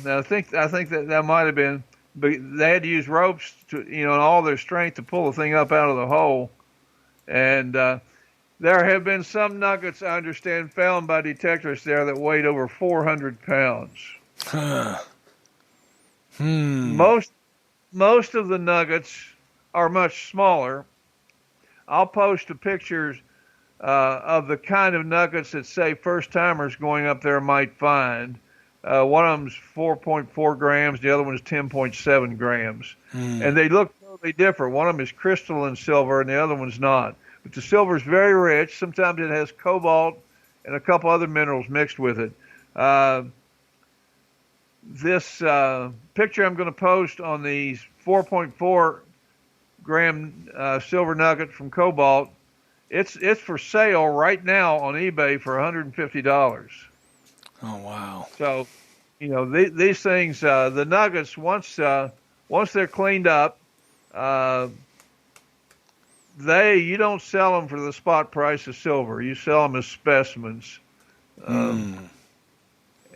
I think that might have been, but they had to use ropes to, and all their strength to pull the thing up out of the hole. And there have been some nuggets, I understand, found by detectives there that weighed over 400 pounds. Most of the nuggets are much smaller. I'll post the pictures of the kind of nuggets that, say, first-timers going up there might find. One of them's 4.4 grams, the other one is 10.7 grams. And they look totally different. One of them is crystalline silver, and the other one's not. But the silver is very rich. Sometimes it has cobalt and a couple other minerals mixed with it. This picture I'm going to post on the 4.4 gram silver nugget from cobalt, it's for sale right now on eBay for $150. Oh, wow. So, these things, the nuggets, once they're cleaned up, you don't sell them for the spot price of silver. You sell them as specimens.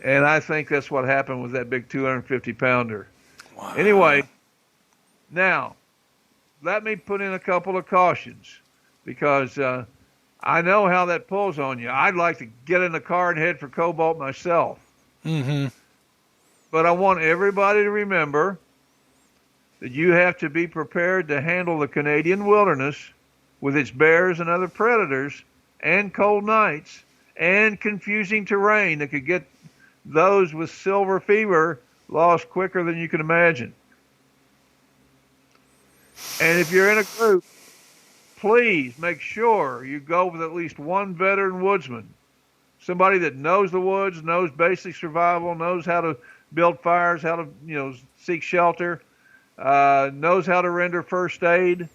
And I think that's what happened with that big 250-pounder. Wow. Anyway, now, let me put in a couple of cautions because I know how that pulls on you. I'd like to get in the car and head for Cobalt myself. Mm-hmm. But I want everybody to remember that you have to be prepared to handle the Canadian wilderness with its bears and other predators and cold nights and confusing terrain that could get those with silver fever lost quicker than you can imagine. And if you're in a group, please make sure you go with at least one veteran woodsman, somebody that knows the woods, knows basic survival, knows how to build fires, how to seek shelter, knows how to render first aid,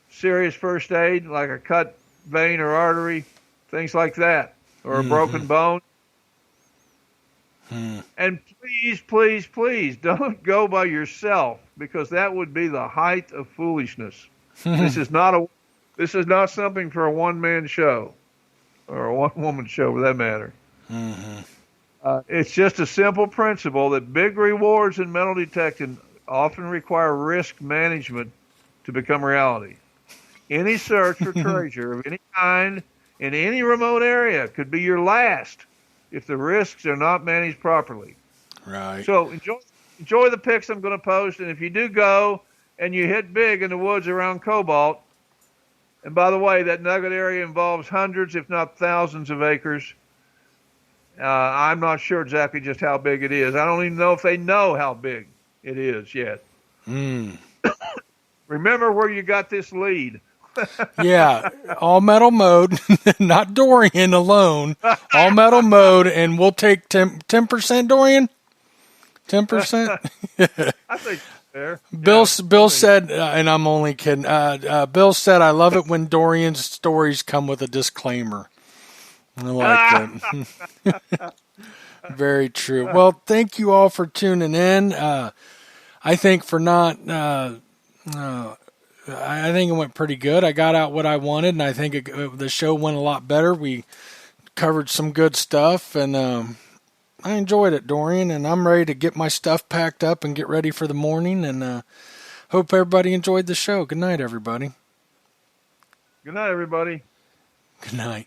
serious first aid like a cut vein or artery, things like that, or a broken bone. And please, please, please don't go by yourself because that would be the height of foolishness. This is not something for a one-man show or a one-woman show for that matter. It's just a simple principle that big rewards in metal detecting often require risk management to become reality. Any search for treasure of any kind in any remote area could be your last if the risks are not managed properly. Right. So enjoy the pics I'm going to post, and if you do go and you hit big in the woods around Cobalt, and by the way, that nugget area involves hundreds, if not thousands of acres. I'm not sure exactly just how big it is. I don't even know if they know how big it is yet. Remember where you got this lead. Yeah, all metal mode, not Dorian alone. All metal mode, and we'll take 10%, Dorian? 10%? I think fair. Bill said, and I'm only kidding, Bill said, I love it when Dorian's stories come with a disclaimer. I like that. Very true. Well, thank you all for tuning in. I think I think it went pretty good. I got out what I wanted, and I think the show went a lot better. We covered some good stuff, and I enjoyed it, Dorian, and I'm ready to get my stuff packed up and get ready for the morning, and hope everybody enjoyed the show. Good night, everybody. Good night, everybody. Good night.